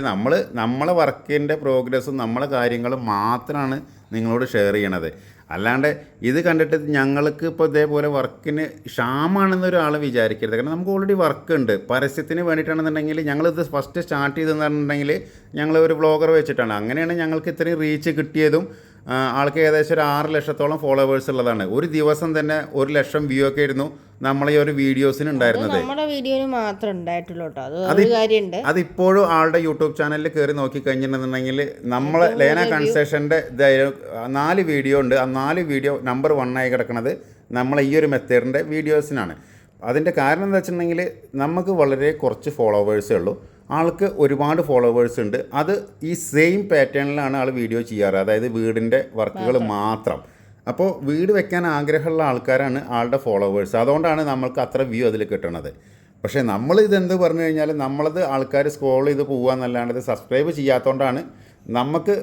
നമ്മളെ വർക്കിൻ്റെ പ്രോഗ്രസ്സും നമ്മളെ കാര്യങ്ങളും മാത്രമാണ് നിങ്ങളോട് ഷെയർ ചെയ്യണത്. അല്ലാണ്ട് ഇത് കണ്ടിട്ട് ഞങ്ങൾക്ക് ഇപ്പോൾ ഇതേപോലെ വർക്കിന് ക്ഷാമാണെന്നൊരാൾ വിചാരിക്കരുത്. കാരണം നമുക്ക് ഓൾറെഡി വർക്ക് ഉണ്ട്. പരസ്യത്തിന് വേണ്ടിയിട്ടാണെന്നുണ്ടെങ്കിൽ ഞങ്ങളിത് ഫസ്റ്റ് സ്റ്റാർട്ട് ചെയ്തതെന്ന് പറഞ്ഞിട്ടുണ്ടെങ്കിൽ ഞങ്ങൾ ഒരു വ്ളോഗർ വെച്ചിട്ടാണ്. അങ്ങനെയാണ് ഞങ്ങൾക്ക് ഇത്രയും റീച്ച് കിട്ടിയതും. ആൾക്ക് ഏകദേശം ഒരു 6 ലക്ഷത്തോളം ഫോളോവേഴ്സ് ഉള്ളതാണ്. ഒരു ദിവസം തന്നെ 1 ലക്ഷം വ്യൂ ഒക്കെ ആയിരുന്നു നമ്മളെ ഈ ഒരു വീഡിയോസിന് ഉണ്ടായിരുന്നത്. നമ്മുടെ വീഡിയോന് മാത്രം ഉണ്ടായിട്ടുള്ളൂ കേട്ടോ. അത് കാര്യമുണ്ട്. അതിപ്പോഴും ആളുടെ യൂട്യൂബ് ചാനലിൽ കയറി നോക്കിക്കഴിഞ്ഞിട്ടുണ്ടെന്നുണ്ടെങ്കിൽ നമ്മളെ ലേന കൺസെഷൻ്റെ 4 വീഡിയോ ഉണ്ട്. ആ 4 വീഡിയോ നമ്പർ 1 ആയി കിടക്കുന്നത് നമ്മളെ ഈ ഒരു മെത്തേഡിൻ്റെ വീഡിയോസിനാണ്. അതിൻ്റെ കാരണം എന്താ വെച്ചിട്ടുണ്ടെങ്കിൽ നമുക്ക് വളരെ കുറച്ച് ഫോളോവേഴ്സേ ഉള്ളൂ, ആൾക്ക് ഒരുപാട് ഫോളോവേഴ്സ് ഉണ്ട്. അത് ഈ സെയിം പാറ്റേണിലാണ് ആൾ വീഡിയോ ചെയ്യാറ്, അതായത് വീടിൻ്റെ വർക്കുകൾ മാത്രം. അപ്പോൾ വീട് വെക്കാൻ ആഗ്രഹമുള്ള ആൾക്കാരാണ് ആളുടെ ഫോളോവേഴ്സ്. അതുകൊണ്ടാണ് നമ്മൾക്ക് അത്ര വ്യൂ അതിൽ കിട്ടണത്. പക്ഷേ നമ്മൾ ഇതെന്ത് പറഞ്ഞു കഴിഞ്ഞാൽ നമ്മളത് ആൾക്കാർ സ്ക്രോൾ ചെയ്ത് പോകുക എന്നല്ലാണ്ട് ഇത് സബ്സ്ക്രൈബ് ചെയ്യാത്തതുകൊണ്ടാണ് നമുക്ക്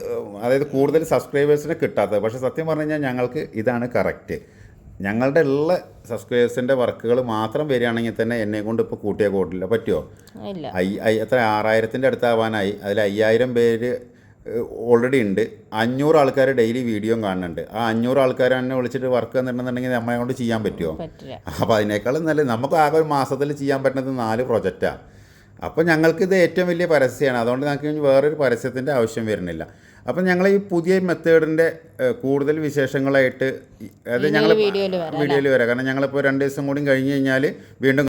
അതായത് കൂടുതൽ സബ്സ്ക്രൈബേഴ്സിനെ കിട്ടാത്തത്. പക്ഷേ സത്യം പറഞ്ഞു കഴിഞ്ഞാൽ ഞങ്ങൾക്ക് ഇതാണ് കറക്റ്റ്. ഞങ്ങളുടെ ഉള്ള സബ്സ്ക്രൈബേഴ്സിൻ്റെ വർക്കുകൾ മാത്രം വരികയാണെങ്കിൽ തന്നെ എന്നെ കൊണ്ട് ഇപ്പോൾ കൂട്ടിയാൽ കൂട്ടില്ല. പറ്റുമോ? എത്ര 6000-ൻ്റെ അടുത്താവാനായി. അതിൽ 5000 പേര് ഓൾറെഡി ഉണ്ട്. 500 ആൾക്കാർ ഡെയിലി വീഡിയോ കാണുന്നുണ്ട്. ആ 500 ആൾക്കാർ എന്നെ വിളിച്ചിട്ട് വർക്ക് തന്നിട്ടുണ്ടെന്നുണ്ടെങ്കിൽ നമ്മളെ കൊണ്ട് ചെയ്യാൻ പറ്റുമോ? അപ്പോൾ അതിനേക്കാളും നല്ല നമുക്ക് ആകെ ഒരു മാസത്തിൽ ചെയ്യാൻ പറ്റുന്നത് 4 പ്രൊജക്റ്റാണ്. അപ്പോൾ ഞങ്ങൾക്കിത് ഏറ്റവും വലിയ പരസ്യമാണ്. അതുകൊണ്ട് ഞങ്ങൾക്ക് വേറൊരു പരസ്യത്തിൻ്റെ ആവശ്യം വരുന്നില്ല. അപ്പം ഞങ്ങൾ ഈ പുതിയ മെത്തേഡിൻ്റെ കൂടുതൽ വിശേഷങ്ങളായിട്ട് അത് ഞങ്ങൾ വീഡിയോയിൽ വരാം. കാരണം ഞങ്ങളിപ്പോൾ 2 ദിവസം കൂടി കഴിഞ്ഞ് കഴിഞ്ഞാൽ വീണ്ടും